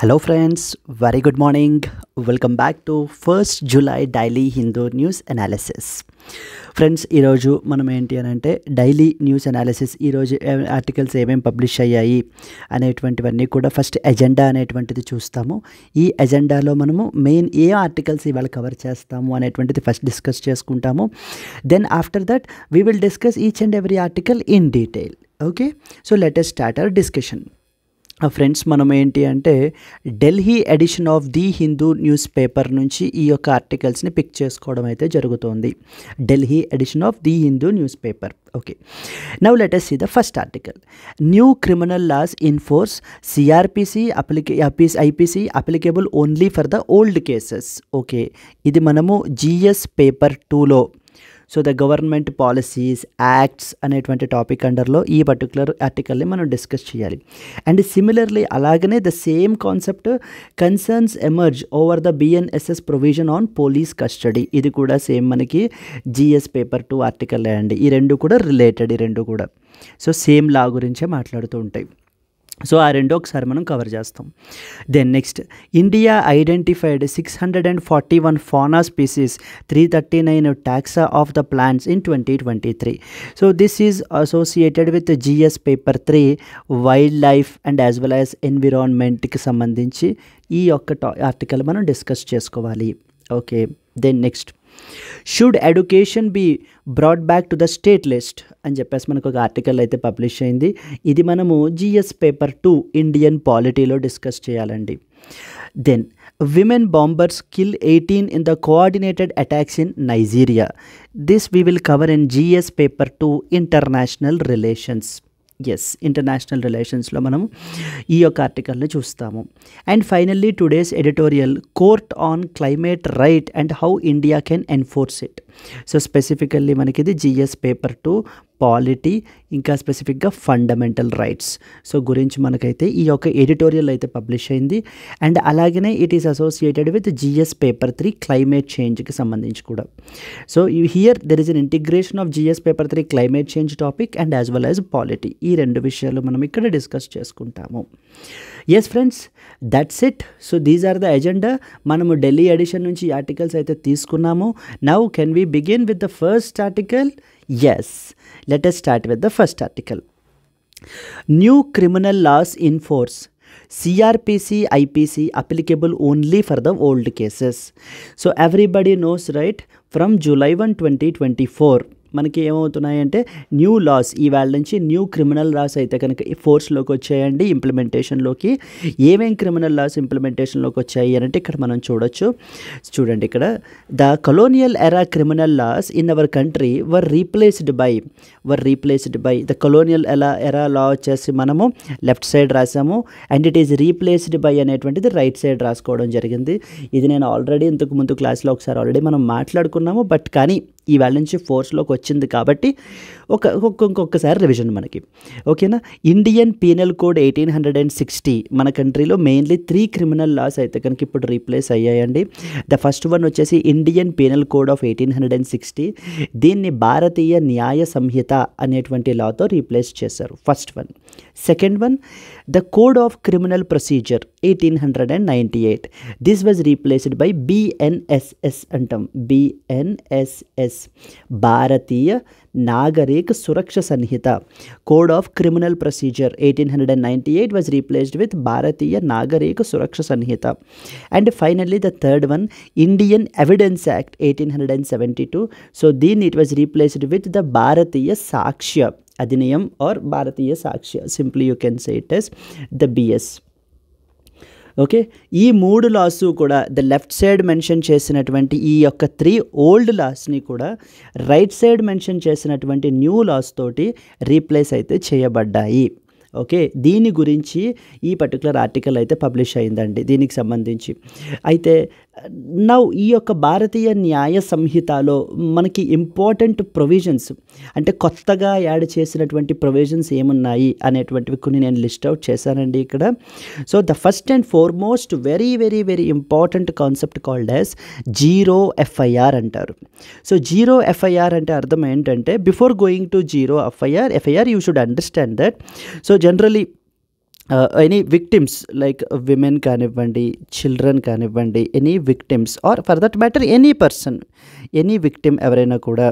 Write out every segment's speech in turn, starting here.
Hello friends, very good morning. Welcome back to 1st July Daily Hindu News Analysis. Friends, ఈరోజు మనం ఏంటి అని అంటే డైలీ న్యూస్ అనాలిసిస్, ఈరోజు ఆర్టికల్స్ ఏమేమి పబ్లిష్ అయ్యాయి అనేటువంటివన్నీ కూడా ఫస్ట్ ఎజెండా అనేటువంటిది చూస్తాము. ఈ ఎజెండాలో మనము మెయిన్ ఏ ఆర్టికల్స్ ఇవాళ కవర్ చేస్తాము అనేటువంటిది ఫస్ట్ డిస్కస్ చేసుకుంటాము. Then after that we will discuss each and every article in detail. Okay, so let us start our discussion. Friends, మనం ఏంటి అంటే Delhi edition of the Hindu news paper నుంచి ఈ యొక్క ఆర్టికల్స్ని పిక్ చేసుకోవడం అయితే జరుగుతుంది. Delhi edition of the Hindu news paper. Okay, now let us see the first article. New criminal laws in force, CRPC IPC applicable only for the old cases. Okay, ఇది మనము GS paper 2లో, so the government policies acts అనేటువంటి topic అండర్లో ఈ particular ఆర్టికల్ని మనం discuss చేయాలి. And similarly అలాగనే the same concept concerns emerge over the BNSS provision on police custody. ఇది కూడా సేమ్ మనకి GS పేపర్ 2 ఆర్టికల్ అండి. ఈ రెండు కూడా రిలేటెడ్, ఈ రెండు కూడా సో సేమ్ లా గురించే మాట్లాడుతూ ఉంటాయి. సో ఆ రెండు ఒకసారి మనం కవర్ చేస్తాం. Then next, India identified 641 fauna species, 339 taxa of the plants in 2023. So this is associated with the GS paper 3 wildlife and as well as ఎన్విరాన్మెంట్కి సంబంధించి ఈ యొక్క ఆర్టికల్ మనం డిస్కస్ చేసుకోవాలి. Okay, then next, should education be brought back to the state list అని చెప్పేసి మనకు ఒక ఆర్టికల్ అయితే పబ్లిష్ అయింది. ఇది మనము GS పేపర్ 2 ఇండియన్ పాలిటీలో డిస్కస్ చేయాలండి. Then women bombers kill 18 in the coordinated attacks in Nigeria. This we will cover in GS paper 2 international relations. Yes, international రిలేషన్స్లో మనం ఈ యొక్క ఆర్టికల్ని చూస్తాము. And finally today's editorial, court on climate right and how India can enforce it. So specifically మనకి ఇది GS paper 2 polity, ఇంకా స్పెసిఫిక్గా ఫండమెంటల్ రైట్స్ సో గురించి మనకైతే ఈ యొక్క ఎడిటోరియల్ అయితే పబ్లిష్ అయింది. అండ్ అలాగనే it is associated with GS paper 3 climate చేంజ్కి సంబంధించి కూడా. So here there is an integration of GS paper 3 climate change topic and as well as polity. ఈ రెండు విషయాలు మనం ఇక్కడ డిస్కస్ చేసుకుంటాము. Yes friends, that's it. So these are the agenda. మనము ఢిల్లీ ఎడిషన్ నుంచి ఈ ఆర్టికల్స్ అయితే తీసుకున్నాము. Now can we begin with the first article? Yes, let us start with the first article. New criminal laws in force, CRPC IPC applicable only for the old cases. So everybody knows, right, from July 1, 2024 మనకి ఏమవుతున్నాయంటే new loss, ఈవేళ నుంచి new criminal loss అయితే కనుక ఫోర్స్లోకి వచ్చాయండి ఇంప్లిమెంటేషన్లోకి. ఏమేం criminal laws ఇంప్లిమెంటేషన్లోకి వచ్చాయి అని అంటే ఇక్కడ మనం చూడొచ్చు. చూడండి, ఇక్కడ the colonial era criminal laws in our country were replaced by the colonial era law వచ్చేసి మనము లెఫ్ట్ సైడ్ రాసాము and it is replaced by అనేటువంటిది రైట్ సైడ్ రాసుకోవడం జరిగింది. ఇది నేను ఆల్రెడీ ఇంతకు ముందు క్లాస్లో ఒకసారి ఆల్రెడీ మనం మాట్లాడుకున్నాము. బట్ కానీ ఈవేళ నుంచి ఫోర్స్లోకి వచ్చింది కాబట్టి ఇంకొకసారి రివిజన్ మనకి. ఓకేనా, ఇండియన్ పీనల్ కోడ్ 1860 మన కంట్రీలో మెయిన్లీ 3 క్రిమినల్ లాస్ అయితే కనుక ఇప్పుడు రీప్లేస్ అయ్యాయండి. ద ఫస్ట్ వన్ వచ్చేసి ఇండియన్ పీనల్ కోడ్ ఆఫ్ 1860. దీన్ని భారతీయ న్యాయ సంహిత అనేటువంటి లాతో రీప్లేస్ చేశారు, first one. Second one, the code of criminal procedure 1898. This was replaced by BNSS అంటాం, BNSS Bharatiya Nagarik Suraksha Sanhita. Code of criminal procedure 1898 was replaced with Bharatiya Nagarik Suraksha Sanhita. And finally the third one, Indian evidence act 1872. So దీన్ని it was replaced with the Bharatiya Sakshya Adhiniyam or Bharatiya Sakshya, simply you can say it as the BS. Okay, ఈ 3 loss కూడా the left side mention చేసినటువంటి ఈ యొక్క 3 old లాస్ని కూడా right side mention చేసినటువంటి new loss తోటి replace అయితే చేయబడ్డాయి. ఓకే, దీని గురించి ఈ పర్టికులర్ ఆర్టికల్ అయితే పబ్లిష్ అయిందండి దీనికి సంబంధించి. అయితే నౌ ఈ యొక్క భారతీయ న్యాయ సంహితలో మనకి ఇంపార్టెంట్ ప్రొవిజన్స్ అంటే కొత్తగా యాడ్ చేసినటువంటి ప్రొవిజన్స్ ఏమున్నాయి అనేటువంటివి కొన్ని నేను లిస్ట్ అవుట్ చేశానండి ఇక్కడ. So the first and foremost very very very important concept called as zero FIR అంటారు. సో జీరో FIR అంటే అర్థం ఏంటంటే before going to zero FIR you should understand that. So generally any victims like women కానివ్వండి, children కానివ్వండి, any victims or for that matter any person, any victim ఎవరైనా కూడా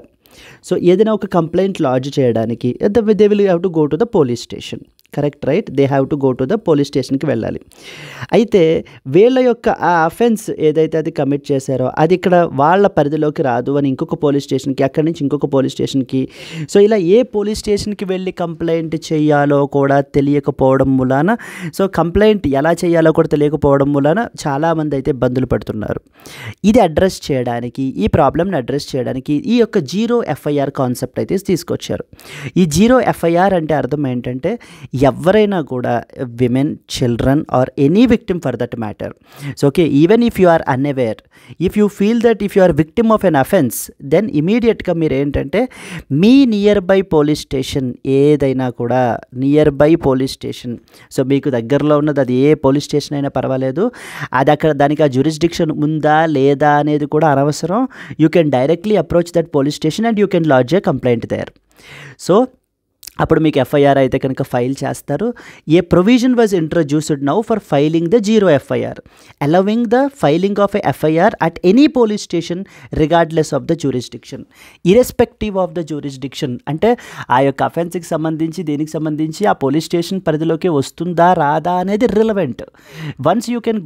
so ఏదైనా ఒక కంప్లైంట్ లాడ్జ్ చేయడానికి they will have to go to the police station. Correct, right? They have to go to the police స్టేషన్కి వెళ్ళాలి. అయితే వీళ్ళ యొక్క ఆ అఫెన్స్ ఏదైతే అది కమిట్ చేశారో అది ఇక్కడ వాళ్ళ పరిధిలోకి రాదు అని ఇంకొక పోలీస్ స్టేషన్కి, అక్కడి నుంచి ఇంకొక పోలీస్ స్టేషన్కి, సో ఇలా ఏ పోలీస్ స్టేషన్కి వెళ్ళి కంప్లైంట్ చేయాలో కూడా తెలియకపోవడం మూలాన, సో కంప్లైంట్ ఎలా చేయాలో కూడా తెలియకపోవడం మూలాన చాలామంది అయితే ఇబ్బందులు పడుతున్నారు. ఇది అడ్రస్ చేయడానికి, ఈ ప్రాబ్లమ్ని అడ్రస్ చేయడానికి ఈ యొక్క జీరో ఎఫ్ఐఆర్ కాన్సెప్ట్ అయితే తీసుకొచ్చారు. ఈ జీరో ఎఫ్ఐఆర్ అంటే అర్థం ఏంటంటే ఎవరైనా కూడా women, children or any victim for that matter, so okay, even if you are unaware, if you feel that if you are victim of an offence, then ఇమీడియట్గా మీరు ఏంటంటే మీ నియర్ బై పోలీస్ స్టేషన్ ఏదైనా కూడా, nearby police station, so మీకు దగ్గరలో ఉన్నది అది ఏ పోలీస్ స్టేషన్ అయినా పర్వాలేదు, అది అక్కడ దానికి ఆ జ్యూరిస్డిక్షన్ ఉందా లేదా అనేది కూడా అనవసరం. You can directly approach that police station and you can lodge a complaint there. So అప్పుడు మీకు ఎఫ్ఐఆర్ అయితే కనుక ఫైల్ చేస్తారు. A provision was introduced now for filing the zero FIR, allowing the filing of a FIR at any police station regardless of the jurisdiction, irrespective of the jurisdiction. అంటే ఆ యొక్క అఫెన్స్కి సంబంధించి దీనికి సంబంధించి ఆ పోలీస్ స్టేషన్ పరిధిలోకి వస్తుందా రాదా అనేది relevant. Once you can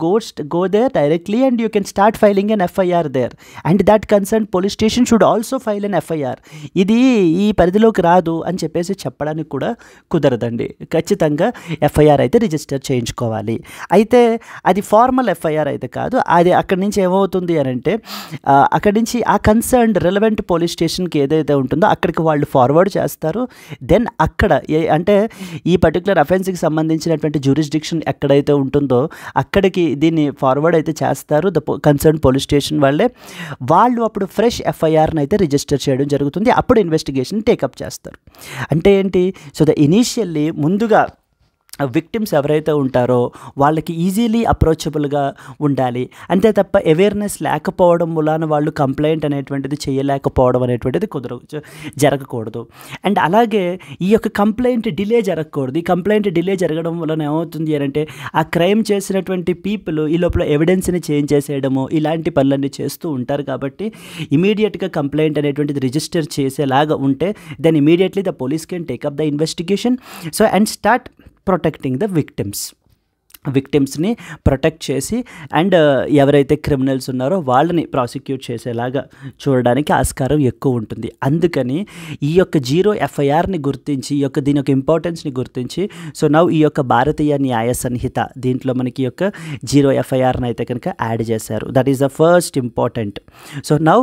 go there directly and you can start filing an FIR there and that concern police station should also file an FIR. ఇది ఈ పరిధిలోకి రాదు అని చెప్పేసి చెప్పడానికి కూడా కుదరదండి. ఖచ్చితంగా ఎఫ్ఐఆర్ అయితే రిజిస్టర్ చేయించుకోవాలి. అయితే అది ఫార్మల్ ఎఫ్ఐఆర్ అయితే కాదు, అది అక్కడి నుంచి ఏమవుతుంది అని అంటే అక్కడి నుంచి ఆ కన్సర్న్డ్ రిలవెంట్ పోలీస్ స్టేషన్కి ఏదైతే ఉంటుందో అక్కడికి వాళ్ళు ఫార్వర్డ్ చేస్తారు. దెన్ అక్కడ అంటే ఈ పర్టికులర్ అఫెన్స్కి సంబంధించినటువంటి జ్యూరిస్డిక్షన్ ఎక్కడైతే ఉంటుందో అక్కడికి దీన్ని ఫార్వర్డ్ అయితే చేస్తారు ద కన్సర్న్ పోలీస్ స్టేషన్ వాళ్ళే. వాళ్ళు అప్పుడు ఫ్రెష్ ఎఫ్ఐఆర్ని అయితే రిజిస్టర్ చేయడం జరుగుతుంది. అప్పుడు ఇన్వెస్టిగేషన్ టేకప్ చేస్తారు. అంటే ఏంటి? సో ద ఇనీషియల్లీ ముందుగా విక్టిమ్స్ ఎవరైతే ఉంటారో వాళ్ళకి ఈజీలీ అప్రోచబుల్గా ఉండాలి. అంతే తప్ప అవేర్నెస్ లేకపోవడం వలన వాళ్ళు కంప్లైంట్ అనేటువంటిది చేయలేకపోవడం అనేటువంటిది జరగకూడదు. అండ్ అలాగే ఈ యొక్క కంప్లైంట్ డిలే జరగకూడదు. ఈ కంప్లైంట్ డిలే జరగడం వలన ఏమవుతుంది అంటే ఆ క్రైమ్ చేసినటువంటి పీపుల్ ఈ లోపల ఎవిడెన్స్ని చేంజ్ చేసేయడము ఇలాంటి పనులన్నీ చేస్తూ ఉంటారు. కాబట్టి ఇమీడియట్గా కంప్లైంట్ అనేటువంటిది రిజిస్టర్ చేసేలాగా ఉంటే then immediately the police can take up the investigation. So and start protecting the విక్టిమ్స్ని ప్రొటెక్ట్ చేసి అండ్ ఎవరైతే క్రిమినల్స్ ఉన్నారో వాళ్ళని ప్రాసిక్యూట్ చేసేలాగా చూడడానికి ఆస్కారం ఎక్కువ ఉంటుంది. అందుకని ఈ యొక్క జీరో ఎఫ్ఐఆర్ని గుర్తించి ఈ యొక్క దీని యొక్క ఇంపార్టెన్స్ని గుర్తించి సో నౌ ఈ యొక్క భారతీయ న్యాయ సంహిత దీంట్లో మనకి యొక్క జీరో ఎఫ్ఐఆర్ని అయితే కనుక యాడ్ చేశారు. That is the first important. So now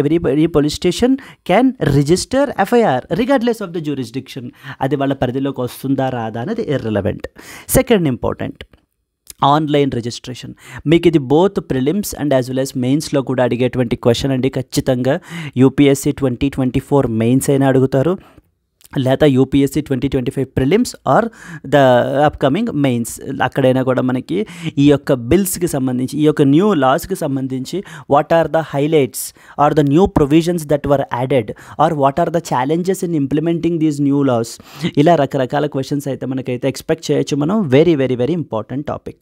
every police station can register FIR regardless of the jurisdiction. అది వాళ్ళ పరిధిలోకి వస్తుందా రాదా అనేది irrelevant. Second important, online registration. మీకు ఇది both prelims and as well as మెయిన్స్లో కూడా అడిగేటువంటి క్వశ్చన్ అండి. ఖచ్చితంగా యూపీఎస్సీ 2024 మెయిన్స్ అయినా అడుగుతారు, లేదా UPSC 2025 prelims or the upcoming mains. అక్కడైనా కూడా మనకి ఈ యొక్క బిల్స్కి సంబంధించి ఈ యొక్క న్యూ లాస్కి సంబంధించి what are the highlights or the new provisions that were added or what are the challenges in implementing these new laws, ఇలా రకరకాల క్వశ్చన్స్ అయితే మనకైతే ఎక్స్పెక్ట్ చేయొచ్చు మనం. Very very very important topic.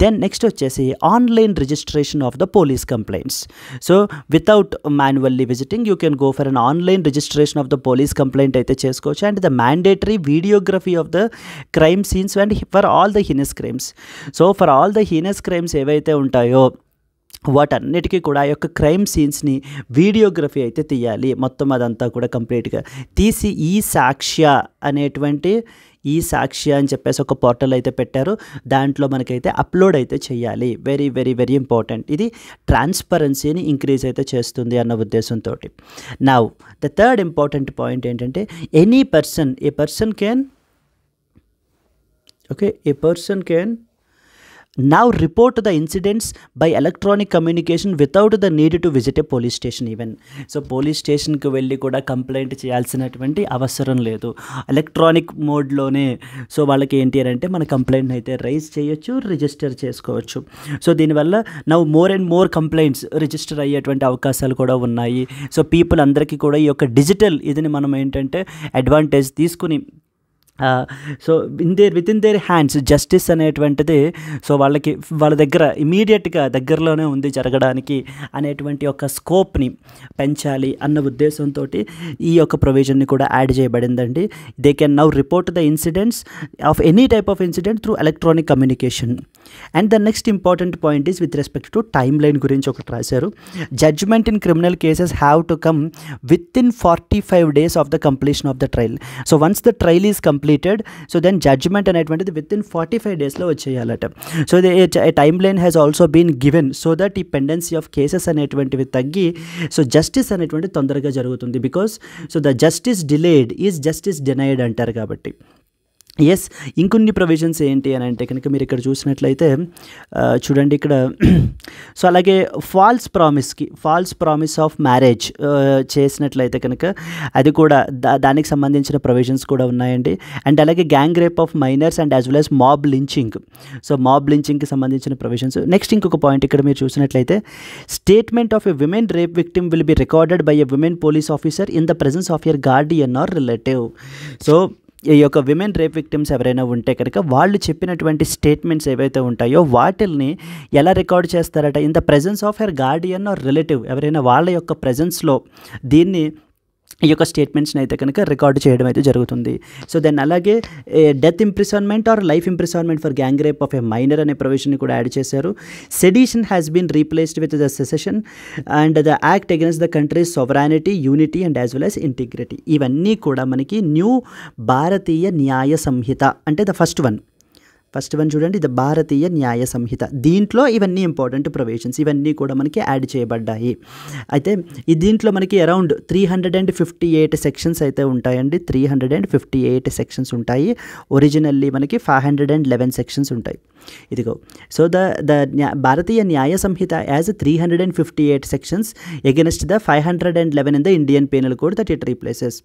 Then next వచ్చేసి online registration of the police complaints. So without manually visiting you can go for an online registration of the police complaint అయితే చేసుకోవచ్చు. And the mandatory videography of the crime scenes and for all the heinous crimes. So for all the heinous crimes ఏవైతే ఉంటాయో వాటన్నిటికీ కూడా ఆ యొక్క crime సీన్స్ని videography అయితే తీయాలి. మొత్తం అదంతా కూడా కంప్లీట్గా తీసి ఈ సాక్ష్య అనేటువంటి ఈ సాక్ష్య అని చెప్పేసి ఒక పోర్టల్ అయితే పెట్టారు. దాంట్లో మనకైతే అప్లోడ్ అయితే చేయాలి. Very very very important. ఇది ట్రాన్స్పరెన్సీని ఇంక్రీజ్ అయితే చేస్తుంది అన్న ఉద్దేశంతో. Now the third important point ఏంటంటే any person a person can now report the incidents by electronic communication without the need to visit a police station even. So police స్టేషన్కి వెళ్ళి కూడా కంప్లైంట్ చేయాల్సినటువంటి అవసరం లేదు. ఎలక్ట్రానిక్ మోడ్లోనే సో వాళ్ళకి ఏంటి అని అంటే మన కంప్లైంట్ అయితే రైజ్ చేయొచ్చు, రిజిస్టర్ చేసుకోవచ్చు. సో దీనివల్ల now more and more complaints register అయ్యేటువంటి అవకాశాలు కూడా ఉన్నాయి. సో పీపుల్ అందరికీ కూడా ఈ యొక్క డిజిటల్ ఇదిని మనం ఏంటంటే అడ్వాంటేజ్ తీసుకుని so with in their hands justice అనేటువంటిది సో వాళ్ళ దగ్గర ఇమీడియట్గా దగ్గరలోనే ఉంది జరగడానికి అనేటువంటి ఒక స్కోప్ని పెంచాలి అన్న ఉద్దేశంతో ఈ యొక్క ప్రొవిజన్ని కూడా యాడ్ చేయబడిందండి. They can now report the incidents of any type of incident through electronic communication. And the next important point is with respect to timeline గురించి ఒకటి రాశారు. Judgment in criminal cases have to come within 45 days of the completion of the trial. So once the trial is completed, so then judgment అనేటువంటిది within 45 daysలో వచ్చేయాలట. So timeline has also been given so that ఈ pendency of cases అనేటువంటివి తగ్గి so justice అనేటువంటి తొందరగా జరుగుతుంది. Because so the justice delayed is justice denied అంటారు కాబట్టి. ఎస్, ఇంకొన్ని ప్రొవిజన్స్ ఏంటి అని అంటే కనుక మీరు ఇక్కడ చూసినట్లయితే చూడండి ఇక్కడ. సో అలాగే ఫాల్స్ ప్రామిస్ ఆఫ్ మ్యారేజ్ చేసినట్లయితే కనుక అది కూడా దానికి సంబంధించిన ప్రొవిజన్స్ కూడా ఉన్నాయండి. అండ్ అలాగే gang rape of minors and as well as mob lynching. So mob లించింగ్కి సంబంధించిన ప్రొవిజన్స్. నెక్స్ట్ ఇంకొక పాయింట్ ఇక్కడ మీరు చూసినట్లయితే statement of a women rape victim will be recorded by a women police officer in the presence of your guardian or relative. So ఈ యొక్క women rape victims ఎవరైనా ఉంటే కనుక వాళ్ళు చెప్పినటువంటి స్టేట్మెంట్స్ ఏవైతే ఉంటాయో వాటిల్ని ఎలా రికార్డ్ చేస్తారట, in the presence of her guardian or relative, ఎవరైనా వాళ్ళ యొక్క ప్రెజెన్స్లో దీన్ని ఈ యొక్క స్టేట్మెంట్స్ని అయితే కనుక రికార్డు చేయడం అయితే జరుగుతుంది. సో దెన్ అలాగే death imprisonment or life imprisonment for gang rape of a minor అనే ప్రొవిజన్ని కూడా యాడ్ చేశారు. Sedition has been replaced with the secession and the act against the country's sovereignty, unity and as well as integrity. ఇవన్నీ కూడా మనకి new Bharatiya Nyaya Sanhita అంటే the first one చూడండి, the Bharatiya Nyaya Sanhita. దీంట్లో ఇవన్నీ ఇంపార్టెంట్ ప్రొవిజన్స్ ఇవన్నీ కూడా మనకి యాడ్ చేయబడ్డాయి. అయితే దీంట్లో మనకి అరౌండ్ 358 సెక్షన్స్ అయితే ఉంటాయండి. 358 సెక్షన్స్ ఉంటాయి. ఒరిజినల్లీ మనకి 511 సెక్షన్స్ ఉంటాయి. ఇదిగో so the Bharatiya Nyaya Sanhita has 358 sections against the 511 in the Indian penal code that it replaces.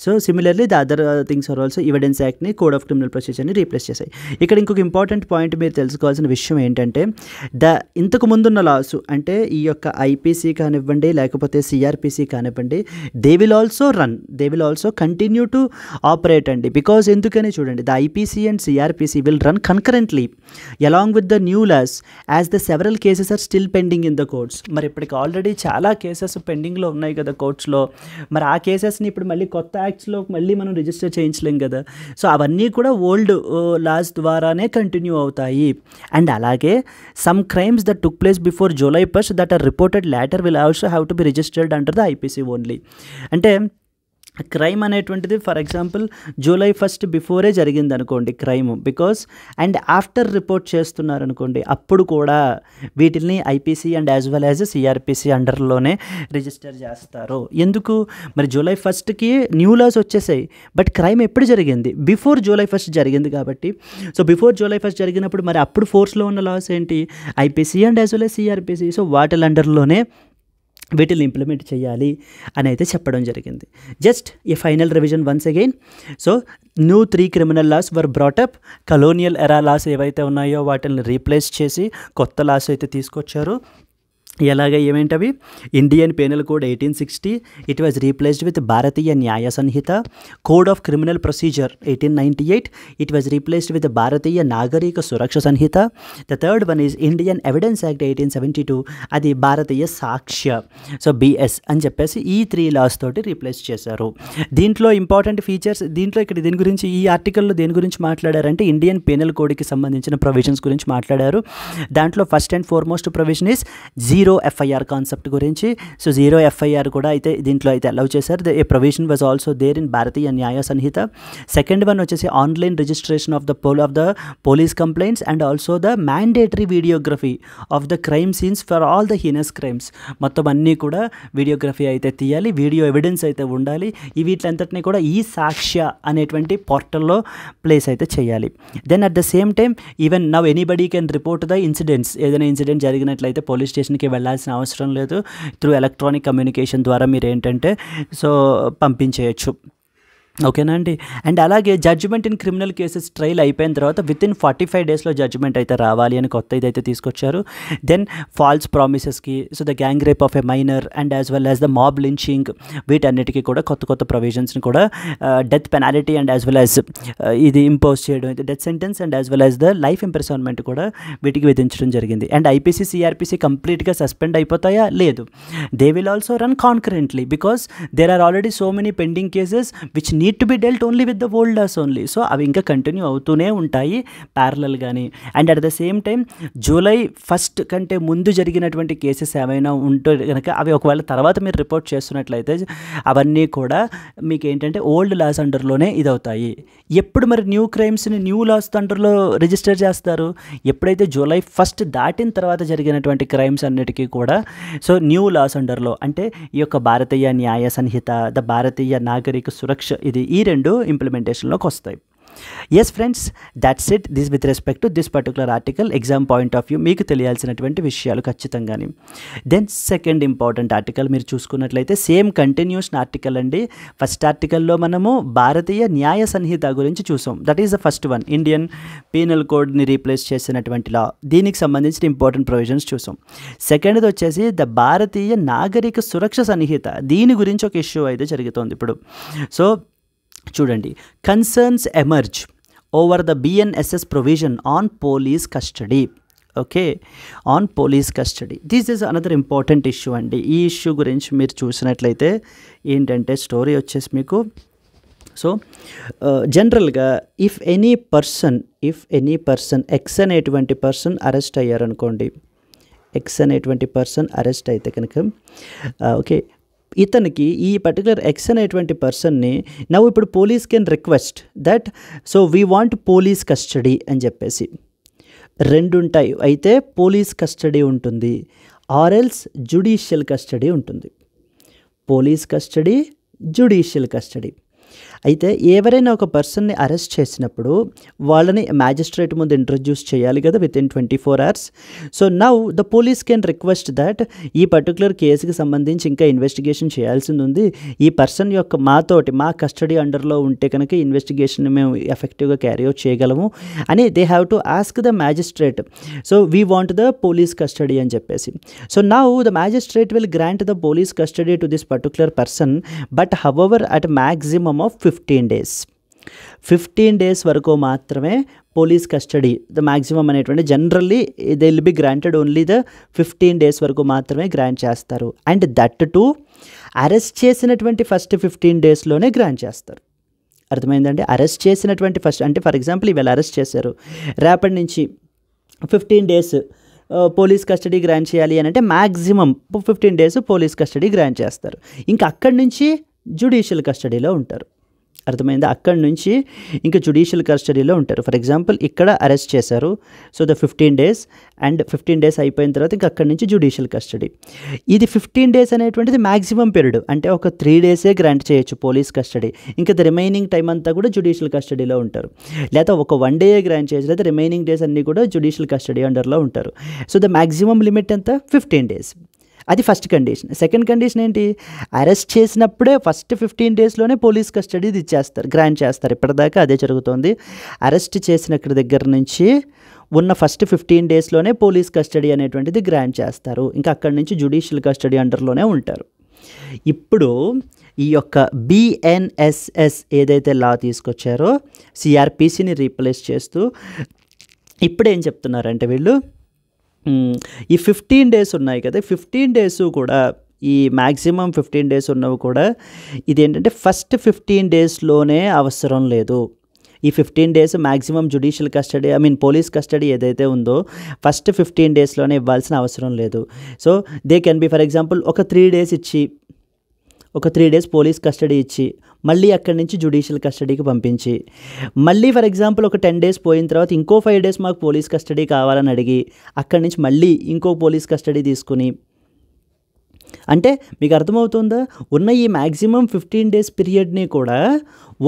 So similarly the other things are also evidence యాక్ట్ని, కోడ్ ఆఫ్ క్రిమినల్ ప్రొసీజర్ని రీప్లేస్ చేశాయి. ఇక్కడ ఇంకొక ఇంపార్టెంట్ పాయింట్ మీరు తెలుసుకోవాల్సిన విషయం ఏంటంటే ఇంతకు ముందున్న లాస్ అంటే ఈ యొక్క ఐపీసీ కానివ్వండి లేకపోతే సిఆర్పిసి కానివ్వండి, they will also continue to operate అండి. బికాజ్ ఎందుకని చూడండి, the IPC and CrPC will run concurrently along with the new laws as the several cases are still pending in the courts. మరి ఇప్పటికి already చాలా cases పెండింగ్లో ఉన్నాయి కదా కోర్ట్స్లో. మరి ఆ కేసెస్ని ఇప్పుడు మళ్ళీ కొత్త యాక్ట్స్లో మళ్ళీ మనం రిజిస్టర్ చేయించలేం కదా. సో అవన్నీ కూడా ఓల్డ్ లాస్ ద్వారానే కంటిన్యూ అవుతాయి. అండ్ అలాగే some crimes that took place before July 1st that are reported later will also have to be registered under the IPC only. అంటే క్రైమ్ అనేటువంటిది ఫర్ ఎగ్జాంపుల్ July 1st బిఫోరే జరిగింది అనుకోండి crime, because and after report చేస్తున్నారనుకోండి అప్పుడు కూడా వీటిని IPC and as well as CrPC అండర్లోనే రిజిస్టర్ చేస్తారు. ఎందుకు మరి July 1st న్యూ లాస్ వచ్చేసాయి, బట్ క్రైమ్ ఎప్పుడు జరిగింది, బిఫోర్ July 1st జరిగింది కాబట్టి. సో బిఫోర్ July 1st జరిగినప్పుడు మరి అప్పుడు ఫోర్స్లో ఉన్న లాస్ ఏంటి, IPC and as well as CrPC. So వాటి అండర్లోనే వీటిని ఇంప్లిమెంట్ చేయాలి అని అయితే చెప్పడం జరిగింది. Just a final revision once again. So new 3 criminal laws were brought up. Colonial ఎరా లాస్ ఏవైతే ఉన్నాయో వాటిని రీప్లేస్ చేసి కొత్త లాస్ అయితే తీసుకొచ్చారు. ఎలాగ ఏమేంటవి, Indian penal code 1860 it was replaced with Bharatiya Nyaya Sanhita. Code of criminal procedure 1898 it was replaced with Bharatiya Nagarik Suraksha Sanhita. The third one is Indian evidence act 1872 అది భారతీయ సాక్ష్య, సో బిఎస్ అని చెప్పేసి ఈ 3 లాస్ తోటి రీప్లేస్ చేశారు. దీంట్లో ఇంపార్టెంట్ ఫీచర్స్ ఇక్కడ దీని గురించి ఈ ఆర్టికల్లో దేని గురించి మాట్లాడారంటే ఇండియన్ పీనల్ కోడ్కి సంబంధించిన ప్రొవిజన్స్ గురించి మాట్లాడారు. దాంట్లో first and foremost provision is zero FIR concept గురించి. సో జీరో ఎఫ్ఐఆర్ కూడా అయితే దీంట్లో అయితే అలౌ చేశారు. A provision was also there in Bharatiya Nyaya Sanhita. Second one వచ్చేసి online registration of the police complaints and also the mandatory videography of the crime scenes for all the heinous crimes. మొత్తం అన్నీ కూడా videography అయితే తీయాలి, వీడియో ఎవిడెన్స్ అయితే ఉండాలి. ఈ వీటిలంతటినీ కూడా ఈ సాక్ష్య అనేటువంటి పోర్టల్లో ప్లేస్ అయితే చేయాలి. Then at the same time even now anybody can report the incidents. ఏదైనా ఇన్సిడెంట్ జరిగినట్లయితే పోలీస్ స్టేషన్కి వెళ్ళాల్సిన అవసరం లేదు. త్రూ ఎలక్ట్రానిక్ కమ్యూనికేషన్ ద్వారా మీరు ఏంటంటే సో పంపించేయచ్చు. ఓకేనా అండి. అండ్ అలాగే judgment in criminal cases trial అయిపోయిన తర్వాత వితిన్ 45 డేస్లో జడ్జిమెంట్ అయితే రావాలి అని కొత్త ఇదైతే తీసుకొచ్చారు. దెన్ ఫాల్స్ ప్రామిసెస్కి, so the gang rape of a minor and as well as the mob lynching, వీటన్నిటికీ కూడా కొత్త ప్రొవిజన్స్ని కూడా death penalty and as well as ఇది ఇంపోజ్ చేయడం, death sentence and as well as the life imprisonment కూడా వీటికి విధించడం జరిగింది. అండ్ ఐపీసీ సిఆర్పిసి కంప్లీట్గా సస్పెండ్ అయిపోతాయా? లేదు, they will also run concurrently because there are already so many pending cases which need to be dealt only with the old laws only. So అవి ఇంకా continue అవుతూనే ఉంటాయి ప్యారలల్ కానీ. And at the same time July 1 కంటే ముందు జరిగినటువంటి cases ఏమైనా ఉంటే కనుక అవి ఒకవేళ తర్వాత మీరు రిపోర్ట్ చేస్తున్నట్లయితే అవన్నీ కూడా మీకు ఏంటంటే ఓల్డ్ లాస్ అండర్లోనే ఇదవుతాయి. ఎప్పుడు మరి న్యూ క్రైమ్స్ని న్యూ లాస్ అండర్లో రిజిస్టర్ చేస్తారు? ఎప్పుడైతే జూలై 1 దాటిన తర్వాత జరిగినటువంటి క్రైమ్స్ అన్నిటికీ కూడా సో న్యూ లాస్ అండర్లో, అంటే ఈ యొక్క భారతీయ న్యాయ సంహిత, ద భారతీయ నాగరిక సురక్ష, ఇది ఈ రెండు ఇంప్లిమెంటేషన్లోకి వస్తాయి. Yes friends, that's it this with respect to this particular article. Exam point of view మీకు తెలియాల్సినటువంటి విషయాలు ఖచ్చితంగానే. దెన్ సెకండ్ ఇంపార్టెంట్ ఆర్టికల్ మీరు చూసుకున్నట్లయితే సేమ్ కంటిన్యూషన్ ఆర్టికల్ అండి. ఫస్ట్ ఆర్టికల్లో మనము భారతీయ న్యాయ సంహిత గురించి చూసాం. That is the first one, Indian penal కోడ్ని రీప్లేస్ చేసినటువంటి లా, దీనికి సంబంధించిన ఇంపార్టెంట్ ప్రొవిజన్స్ చూసాం. సెకండ్ది వచ్చేసి ద భారతీయ నాగరిక సురక్ష సంహిత, దీని గురించి ఒక ఇష్యూ అయితే జరుగుతోంది ఇప్పుడు. సో చూడండి, concerns emerge over the BNSS provision on police custody. Okay, on police custody, this is another important issue అండి. ఈ ఇష్యూ గురించి మీరు చూసినట్లయితే ఏంటంటే స్టోరీ వచ్చేసి మీకు, సో జనరల్గా ఇఫ్ ఎనీ పర్సన్ ఎక్స్ అనేటువంటి పర్సన్ అరెస్ట్ అయ్యారనుకోండి, ఎక్స్ అనేటువంటి పర్సన్ అరెస్ట్ అయితే కనుక ఓకే, ఇతనికి ఈ పర్టికులర్ ఎక్స్ అనేటువంటి పర్సన్ని నవ్వు ఇప్పుడు police can request that so we want police custody అని చెప్పేసి రెండు ఉంటాయి. అయితే పోలీస్ కస్టడీ ఉంటుంది, ఆర్ఎల్స్ జ్యుడిషియల్ కస్టడీ ఉంటుంది. Police custody, judicial custody. అయితే ఎవరైనా ఒక పర్సన్ని అరెస్ట్ చేసినప్పుడు వాళ్ళని మ్యాజిస్ట్రేట్ ముందు ఇంట్రడ్యూస్ చేయాలి కదా with in 24 hours. So now the police can request that ఈ పర్టికులర్ కేసుకి సంబంధించి ఇంకా ఇన్వెస్టిగేషన్ చేయాల్సింది ఉంది, ఈ పర్సన్ యొక్క మా కస్టడీ అండర్లో ఉంటే కనుక ఇన్వెస్టిగేషన్ మేము ఎఫెక్టివ్గా క్యారీ అవుట్ చేయగలము అని they have to ask the magistrate. So we want the police custody అని చెప్పేసి. So now the magistrate will grant the police custody to this particular person, but however at maximum of 15 days. 15 days వరకు మాత్రమే police custody the maximum అనేటువంటి generally they will be granted only the 15 days వరకు మాత్రమే grant చేస్తారు. And that to arrest చేసినటువంటి first 15 daysలోనే grant చేస్తారు. అర్థమైందండి? Arrest చేసినటువంటి ఫస్ట్, అంటే ఫర్ ఎగ్జాంపుల్ ఇవాళ అరెస్ట్ చేశారు, రేపటి నుంచి 15 days పోలీస్ కస్టడీ గ్రాంట్ చేయాలి అని అంటే maximum 15 days police custody grant చేస్తారు. ఇంకా అక్కడి నుంచి జ్యుడిషియల్ కస్టడీలో ఉంటారు. అర్థమైందా? అక్కడి నుంచి ఇంకా జ్యుడిషియల్ కస్టడీలో ఉంటారు. ఫర్ ఎగ్జాంపుల్ ఇక్కడ అరెస్ట్ చేశారు, so the 15 days, and 15 days అయిపోయిన తర్వాత ఇంకా అక్కడి నుంచి జ్యుడిషియల్ కస్టడీ. ఇది 15 days అనేటువంటిది మ్యాక్సిమం పీరియడ్, అంటే ఒక 3 days గ్రాంట్ చేయొచ్చు పోలీస్ కస్టడీ, ఇంకా ద రిమైనింగ్ టైం అంతా కూడా జ్యుడిషియల్ కస్టడీలో ఉంటారు. లేదా ఒక 1 day గ్రాంట్ చేయొచ్చు, లేదా రిమైనింగ్ డేస్ అన్నీ కూడా జ్యుడిషియల్ కస్టడీ అండర్లో ఉంటారు. సో ద మ్యాక్సిమం లిమిట్ ఎంత? 15 days. అది ఫస్ట్ కండిషన్. సెకండ్ కండిషన్ ఏంటి? అరెస్ట్ చేసినప్పుడే ఫస్ట్ 15 daysలోనే పోలీస్ కస్టడీ ఇచ్చేస్తారు, గ్రాంట్ చేస్తారు. ఇప్పటిదాకా అదే జరుగుతుంది. అరెస్ట్ చేసిన దగ్గర నుంచి ఉన్న ఫస్ట్ 15 daysలోనే పోలీస్ కస్టడీ అనేటువంటిది గ్రాంట్ చేస్తారు, ఇంకా అక్కడి నుంచి జ్యుడిషియల్ కస్టడీ అండర్లోనే ఉంటారు. ఇప్పుడు ఈ యొక్క బిఎన్ఎస్ఎస్ ఏదైతే లా తీసుకొచ్చారో సిఆర్పిసిని రీప్లేస్ చేస్తూ ఇప్పుడు ఏం చెప్తున్నారంటే వీళ్ళు ఈ 15 days ఉన్నాయి కదా, 15 days కూడా ఈ మ్యాక్సిమం 15 days ఉన్నవి కూడా ఇదేంటంటే ఫస్ట్ 15 daysలోనే అవసరం లేదు. ఈ 15 days maximum judicial custody police custody ఏదైతే ఉందో ఫస్ట్ 15 daysలోనే ఇవ్వాల్సిన అవసరం లేదు. So they can be for example ఒక 3 days ఇచ్చి, ఒక 3 days పోలీస్ కస్టడీ ఇచ్చి మళ్ళీ అక్కడి నుంచి జ్యుడిషియల్ కస్టడీకి పంపించి, మళ్ళీ ఫర్ ఎగ్జాంపుల్ ఒక 10 days పోయిన తర్వాత ఇంకో 5 days మాకు పోలీస్ కస్టడీ కావాలని అడిగి అక్కడి నుంచి మళ్ళీ ఇంకో పోలీస్ కస్టడీ తీసుకుని, అంటే మీకు అర్థమవుతుందా? ఉన్న ఈ మ్యాక్సిమం 15 days పీరియడ్ని కూడా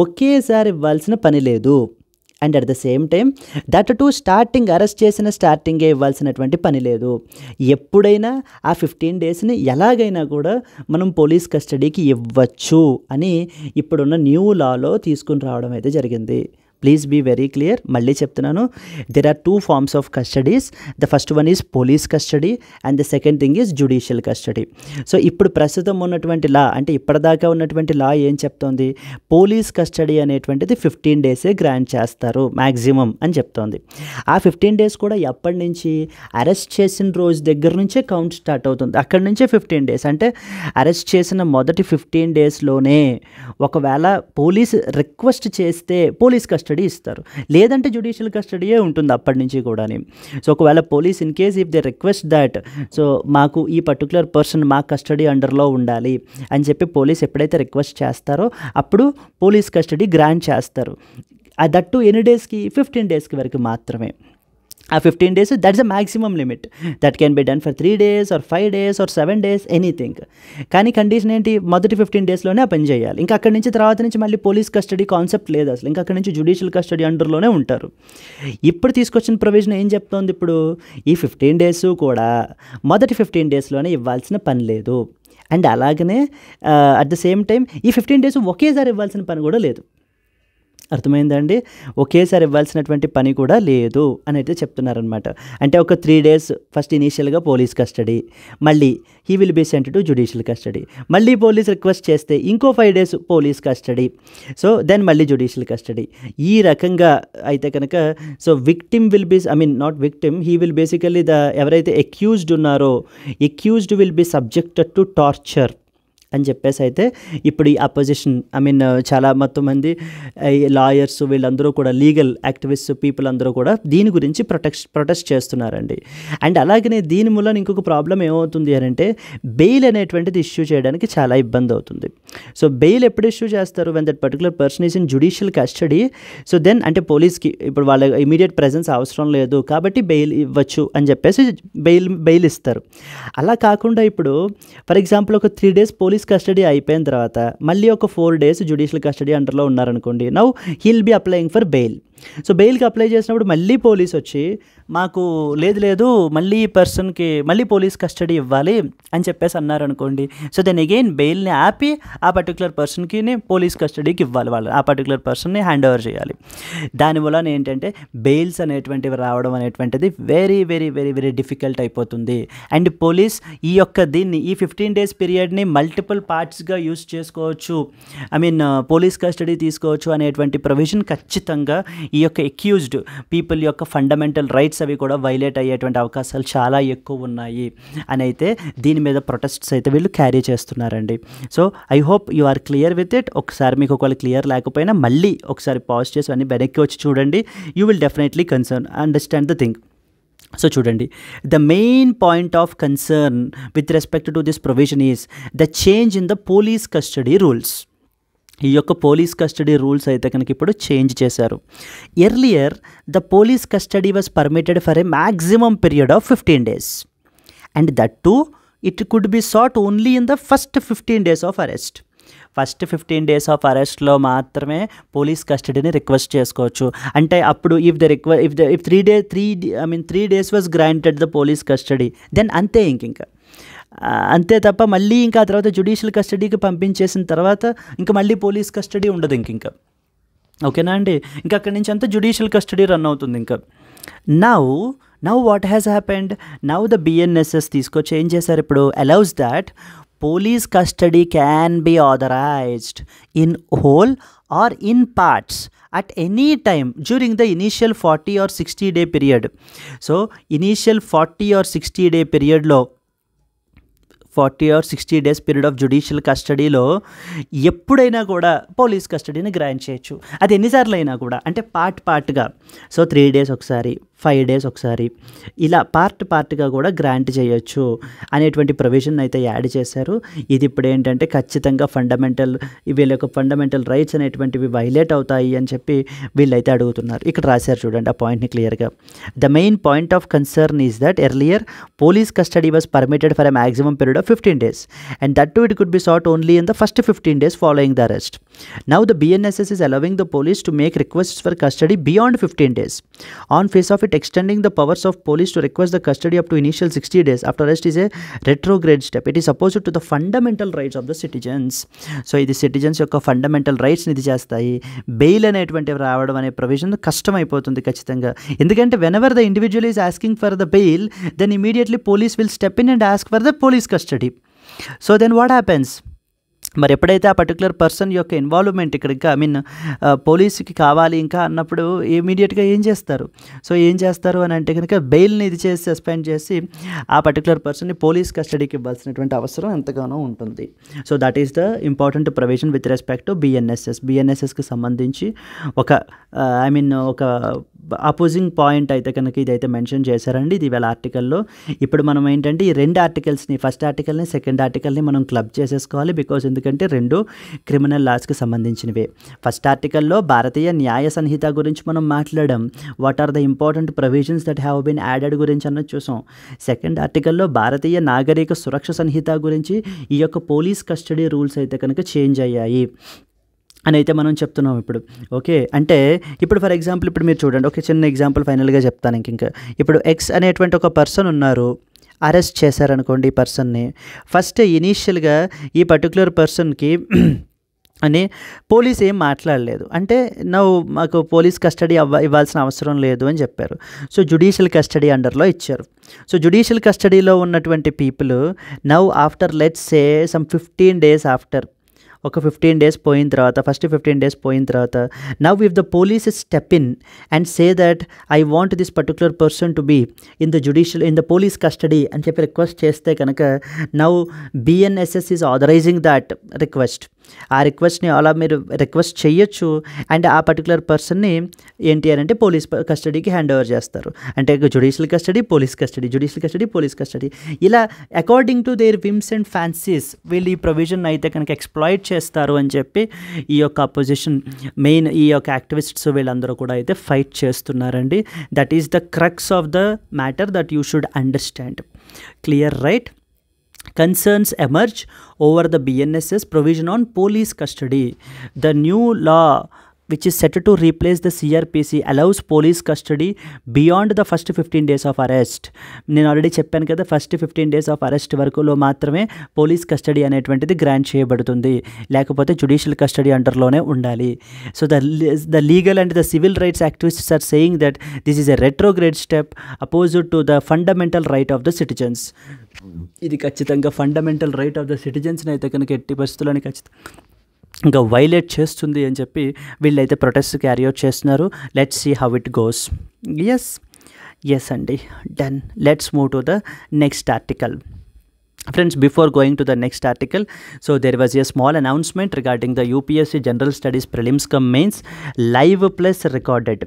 ఒకేసారి ఇవ్వాల్సిన పని లేదు. And at the same time that to arrest చేసిన స్టార్టింగే ఇవ్వాల్సినటువంటి పని లేదు. ఎప్పుడైనా ఆ 15 డేస్ని ఎలాగైనా కూడా మనం పోలీస్ కస్టడీకి ఇవ్వచ్చు అని ఇప్పుడున్న న్యూ లాలో తీసుకుని రావడం అయితే జరిగింది. Please be very clear. మళ్ళీ చెప్తున్నాను, there are 2 forms of custodies. The first one is police custody and the second thing is judicial custody. So ఇప్పుడు ప్రస్తుతం ఉన్నటువంటి లా, అంటే ఇప్పటిదాకా ఉన్నటువంటి లా ఏం చెప్తోంది, పోలీస్ కస్టడీ అనేటువంటిది 15 డేసే గ్రాంట్ చేస్తారు మ్యాక్సిమం అని చెప్తోంది. ఆ 15 డేస్ కూడా ఎప్పటి నుంచి, అరెస్ట్ చేసిన రోజు దగ్గర నుంచే కౌంట్ స్టార్ట్ అవుతుంది. అక్కడి నుంచే 15 డేస్, అంటే అరెస్ట్ చేసిన మొదటి 15 డేస్లోనే ఒకవేళ పోలీస్ రిక్వెస్ట్ చేస్తే పోలీస్ కస్టడీ ఇస్తారు, లేదంటే జ్యుడిషియల్ కస్టడీయే ఉంటుంది అప్పటి నుంచి కూడా. సో ఒకవేళ police in case if they request that, so మాకు ఈ పర్టికులర్ పర్సన్ మా కస్టడీ అండర్లో ఉండాలి అని చెప్పి పోలీస్ ఎప్పుడైతే రిక్వెస్ట్ చేస్తారో అప్పుడు పోలీస్ కస్టడీ గ్రాంట్ చేస్తారు. దట్టు ఎన్ని డేస్కి, 15 డేస్కి వరకు మాత్రమే. ఆ 15 days that's a maximum limit. That can be done for 3 days or 5 days or 7 days, anything. కానీ కండిషన్ ఏంటి, మొదటి 15 డేస్లోనే ఆ పని చేయాలి. ఇంకా అక్కడి నుంచి తర్వాత నుంచి మళ్ళీ పోలీస్ కస్టడీ కాన్సెప్ట్ లేదు అసలు. ఇంకా అక్కడి నుంచి జ్యుడిషియల్ కస్టడీ అండర్లోనే ఉంటారు. ఇప్పుడు తీసుకొచ్చిన ప్రొవిజన్ ఏం చెప్తోంది, ఇప్పుడు ఈ 15 డేస్ కూడా మొదటి 15 డేస్లోనే ఇవ్వాల్సిన పని లేదు. అండ్ అలాగనే అట్ ద సేమ్ టైం ఈ 15 డేస్ ఒకేసారి ఇవ్వాల్సిన పని కూడా లేదు. అర్థమైందండి, ఒకేసారి ఇవ్వాల్సినటువంటి పని కూడా లేదు అని అయితే చెప్తున్నారనమాట. అంటే ఒక 3 days ఫస్ట్ ఇనీషియల్గా పోలీస్ కస్టడీ, మళ్ళీ he will be sent to judicial custody, మళ్ళీ పోలీస్ రిక్వెస్ట్ చేస్తే ఇంకో 5 days police custody, so then మళ్ళీ జ్యుడిషియల్ కస్టడీ. ఈ రకంగా అయితే కనుక so victim will be, I mean not victim, he will basically ఎవరైతే అక్యూజ్డ్ ఉన్నారో, accused will be subjected to torture అని చెప్పేసి అయితే ఇప్పుడు ఈ అపోజిషన్, ఐ మీన్ చాలా మొత్తం మంది లాయర్స్ వీళ్ళందరూ కూడా, లీగల్ యాక్టివిస్ట్ పీపుల్ అందరూ కూడా దీని గురించి ప్రొటెస్ట్ చేస్తున్నారండి. అండ్ అలాగనే దీని మూలన ఇంకొక ప్రాబ్లం ఏమవుతుంది అని అంటే, బెయిల్ అనేటువంటిది ఇష్యూ చేయడానికి చాలా ఇబ్బంది అవుతుంది. సో బెయిల్ ఎప్పుడు ఇష్యూ చేస్తారు, when that particular person is in judicial custody, so then అంటే పోలీస్కి ఇప్పుడు వాళ్ళ ఇమీడియట్ ప్రెజెన్స్ అవసరం లేదు కాబట్టి బెయిల్ ఇవ్వచ్చు అని చెప్పేసి బెయిల్ ఇస్తారు. అలా కాకుండా ఇప్పుడు ఫర్ ఎగ్జాంపుల్ ఒక 3 days పోలీస్ కస్టడీ అయిపోయిన తర్వాత మళ్ళీ ఒక 4 days జ్యుడిషియల్ కస్టడీ అండర్లో ఉన్నారనుకోండి, now he'll be applying for bail. So బెయిల్కి అప్లై చేసినప్పుడు మళ్ళీ పోలీస్ వచ్చి మాకు లేదు మళ్ళీ ఈ పర్సన్కి మళ్ళీ పోలీస్ కస్టడీ ఇవ్వాలి అని చెప్పేసి అన్నారనుకోండి, సో దెన్ అగైన్ బెయిల్ని ఆపి ఆ పర్టికులర్ పర్సన్కి పోలీస్ కస్టడీకి ఇవ్వాలి, వాళ్ళు ఆ పర్టికులర్ పర్సన్ని హ్యాండ్ ఓవర్ చేయాలి. దానివల్ల ఏంటంటే బెయిల్స్ అనేటువంటివి రావడం అనేటువంటిది very very very very difficult అయిపోతుంది. అండ్ పోలీస్ ఈ దీన్ని ఈ 15 days పీరియడ్ని మల్టిపుల్ పార్ట్స్గా యూస్ చేసుకోవచ్చు, ఐ మీన్ పోలీస్ కస్టడీ తీసుకోవచ్చు అనేటువంటి ప్రొవిజన్ ఖచ్చితంగా ఈ యొక్క అక్యూజ్డ్ పీపుల్ యొక్క ఫండమెంటల్ రైట్స్ అవి కూడా వైలేట్ అయ్యేటువంటి అవకాశాలు చాలా ఎక్కువ ఉన్నాయి అని అయితే దీని మీద ప్రొటెస్ట్స్ అయితే వీళ్ళు క్యారీ చేస్తున్నారండి. So I hope you are clear with it. ఒకసారి మీకు ఒకవేళ క్లియర్ లేకపోయినా మళ్ళీ ఒకసారి పాజ్ చేసి అన్ని వెనక్కి వచ్చి చూడండి, you will definitely understand the thing. So చూడండి, the main point of concern with respect to this provision is the change in the police custody rules. ఈ యొక్క పోలీస్ కస్టడీ రూల్స్ అయితే కనుక ఇప్పుడు చేంజ్ చేశారు. Earlier the police custody was permitted for a maximum period of 15 days and that to it could be sought only in the first 15 days of arrest. First 15 days of అరెస్ట్లో మాత్రమే police కస్టడీని request చేసుకోవచ్చు. అంటే అప్పుడు if 3 days was granted the police custody, then అంతే ఇంకా అంతే తప్ప మళ్ళీ ఇంకా ఆ తర్వాత జ్యుడిషియల్ కస్టడీకి పంపించేసిన తర్వాత ఇంకా మళ్ళీ పోలీస్ కస్టడీ ఉండదు ఇంకా. ఓకేనా అండి, ఇంకా అక్కడి నుంచి అంతా జ్యుడిషియల్ కస్టడీ రన్ అవుతుంది ఇంకా. Now what has happened, now the BNSS తీసుకొచ్చి ఏం చేశారు ఇప్పుడు, allows that police custody can be authorized in whole or in parts at any time during the initial 40 or 60 day period. So initial 40 or 60 day period lo 40 or 60 days period of judicial కస్టడీలో ఎప్పుడైనా కూడా police కస్టడీని grant చేయొచ్చు. అది ఎన్నిసార్లు అయినా కూడా, అంటే పార్ట్గా. So 3 days ఒకసారి, 5 days ఒకసారి, ఇలా పార్ట్గా కూడా గ్రాంట్ చేయొచ్చు అనేటువంటి ప్రొవిజన్ అయితే యాడ్ చేశారు. ఇది ఇప్పుడు ఏంటంటే ఖచ్చితంగా వీళ్ళ యొక్క ఫండమెంటల్ రైట్స్ అనేటువంటివి వైలేట్ అవుతాయి అని చెప్పి వీళ్ళైతే అడుగుతున్నారు. ఇక్కడ రాశారు చూడండి ఆ పాయింట్ని క్లియర్గా. The main point of concern is that earlier police custody was permitted for a maximum period of 15 days and that too it could be sought only in the first 15 days following the arrest. Now the BNSS is allowing the police to make requests for custody beyond 15 days. On face of it, extending the powers of police to request the custody up to initial 60 days after arrest is a retrograde step. It is opposed to the fundamental rights of the citizens. So ఇది citizens యొక్క fundamental రైట్స్ని ఇది చేస్తాయి. Bail అనేటువంటి రావడం అనే provision కష్టమైపోతుంది ఖచ్చితంగా. ఎందుకంటే whenever the individual is asking for the bail, then immediately police will step in and ask for the police custody. So then what happens? మరి ఎప్పుడైతే ఆ పర్టికులర్ పర్సన్ యొక్క ఇన్వాల్వ్మెంట్ ఇక్కడ ఇంకా పోలీసుకి కావాలి ఇంకా అన్నప్పుడు ఇమీడియట్గా ఏం చేస్తారు? సో ఏం చేస్తారు అని అంటే కనుక బెయిల్ని ఇది చేసి సస్పెండ్ చేసి ఆ పర్టికులర్ పర్సన్ని పోలీస్ కస్టడీకి ఇవ్వాల్సినటువంటి అవసరం ఎంతగానో ఉంటుంది. So that is the important provision with respect to బిఎన్ఎస్ఎస్కి సంబంధించి ఒక ఒక అపోజింగ్ పాయింట్ అయితే కనుక ఇదైతే మెన్షన్ చేశారండి ఇది ఇవాళ ఆర్టికల్లో. ఇప్పుడు మనం ఏంటంటే ఈ రెండు ఆర్టికల్స్ని, ఫస్ట్ ఆర్టికల్ని సెకండ్ ఆర్టికల్ని మనం క్లబ్ చేసేసుకోవాలి. బికాజ్ ఎందుకంటే రెండు క్రిమినల్ లాస్కి సంబంధించినవే. ఫస్ట్ ఆర్టికల్లో భారతీయ న్యాయ సంహిత గురించి మనం మాట్లాడడం, what are the important provisions that have been added గురించి అన్నది చూసాం. సెకండ్ ఆర్టికల్లో భారతీయ నాగరిక సురక్ష సంహిత గురించి ఈ యొక్క పోలీస్ కస్టడీ రూల్స్ అయితే కనుక చేంజ్ అయ్యాయి అని అయితే మనం చెప్తున్నాం ఇప్పుడు. ఓకే, అంటే ఇప్పుడు ఫర్ ఎగ్జాంపుల్ ఇప్పుడు మీరు చూడండి, ఒక చిన్న ఎగ్జాంపుల్ ఫైనల్గా చెప్తాను. ఇంకా ఇప్పుడు ఎక్స్ అనేటువంటి ఒక పర్సన్ ఉన్నారు, అరెస్ట్ చేశారనుకోండి ఈ పర్సన్ని. ఫస్ట్ ఇనీషియల్గా ఈ పర్టికులర్ పర్సన్కి అని పోలీస్ ఏం మాట్లాడలేదు, అంటే మాకు పోలీస్ కస్టడీ ఇవ్వాల్సిన అవసరం లేదు అని చెప్పారు. సో జ్యుడిషియల్ కస్టడీ అండర్లో ఇచ్చారు. సో జ్యుడిషియల్ కస్టడీలో ఉన్నటువంటి people now after let's say some 15 days after, ఒక 15 days పోయిన తర్వాత, ఫస్ట్ 15 days పోయిన తర్వాత, now if the police step in and say that I want this particular person to be in the police custody అని చెప్పి request చేస్తే కనుక now BNSS is authorising that request. ఆ రిక్వెస్ట్ని అలా మీరు రిక్వెస్ట్ చేయొచ్చు అండ్ ఆ పర్టికులర్ పర్సన్ని ఏంటి అని అంటే పోలీస్ కస్టడీకి హ్యాండ్ ఓవర్ చేస్తారు. అంటే judicial custody, police custody, judicial custody, police custody, ఇలా according to their whims and fancies వీళ్ళు ఈ ప్రొవిజన్ అయితే కనుక ఎక్స్ప్లాయిట్ చేస్తారు అని చెప్పి ఈ యొక్క అపోజిషన్ మెయిన్ ఈ యొక్క యాక్టివిస్ట్స్ వీళ్ళందరూ కూడా అయితే ఫైట్ చేస్తున్నారండి. That is the crux of the matter that you should understand. Clear, right? Concerns emerge over the BNSS provision on police custody. The new law which is set to replace the CRPC allows police custody beyond the first 15 days of arrest. నేను already చెప్పాను కదా, first 15 days of arrest వరకులో మాత్రమే police custody అనేటువంటిది grant చేయబడుతుంది, లేకపోతే judicial custody అండర్లోనే ఉండాలి. So the legal and the civil rights activists are saying that this is a retrograde step opposite to the fundamental right of the citizens. ఇది ఖచ్చితంగా fundamental right of the సిటిజన్స్ని అయితే కనుక ఎట్టి పరిస్థితుల్లోని ఖచ్చితంగా ఇంకా వైలేట్ చేస్తుంది అని చెప్పి వీళ్ళైతే ప్రొటెస్ట్ క్యారీ అవుట్ చేస్తున్నారు. Let's see how it goes. Yes అండి, done. Let's move to the next article. Friends, before going to the next article, so there was a small announcement regarding the UPSC General Studies Prelims cum Mains live plus recorded.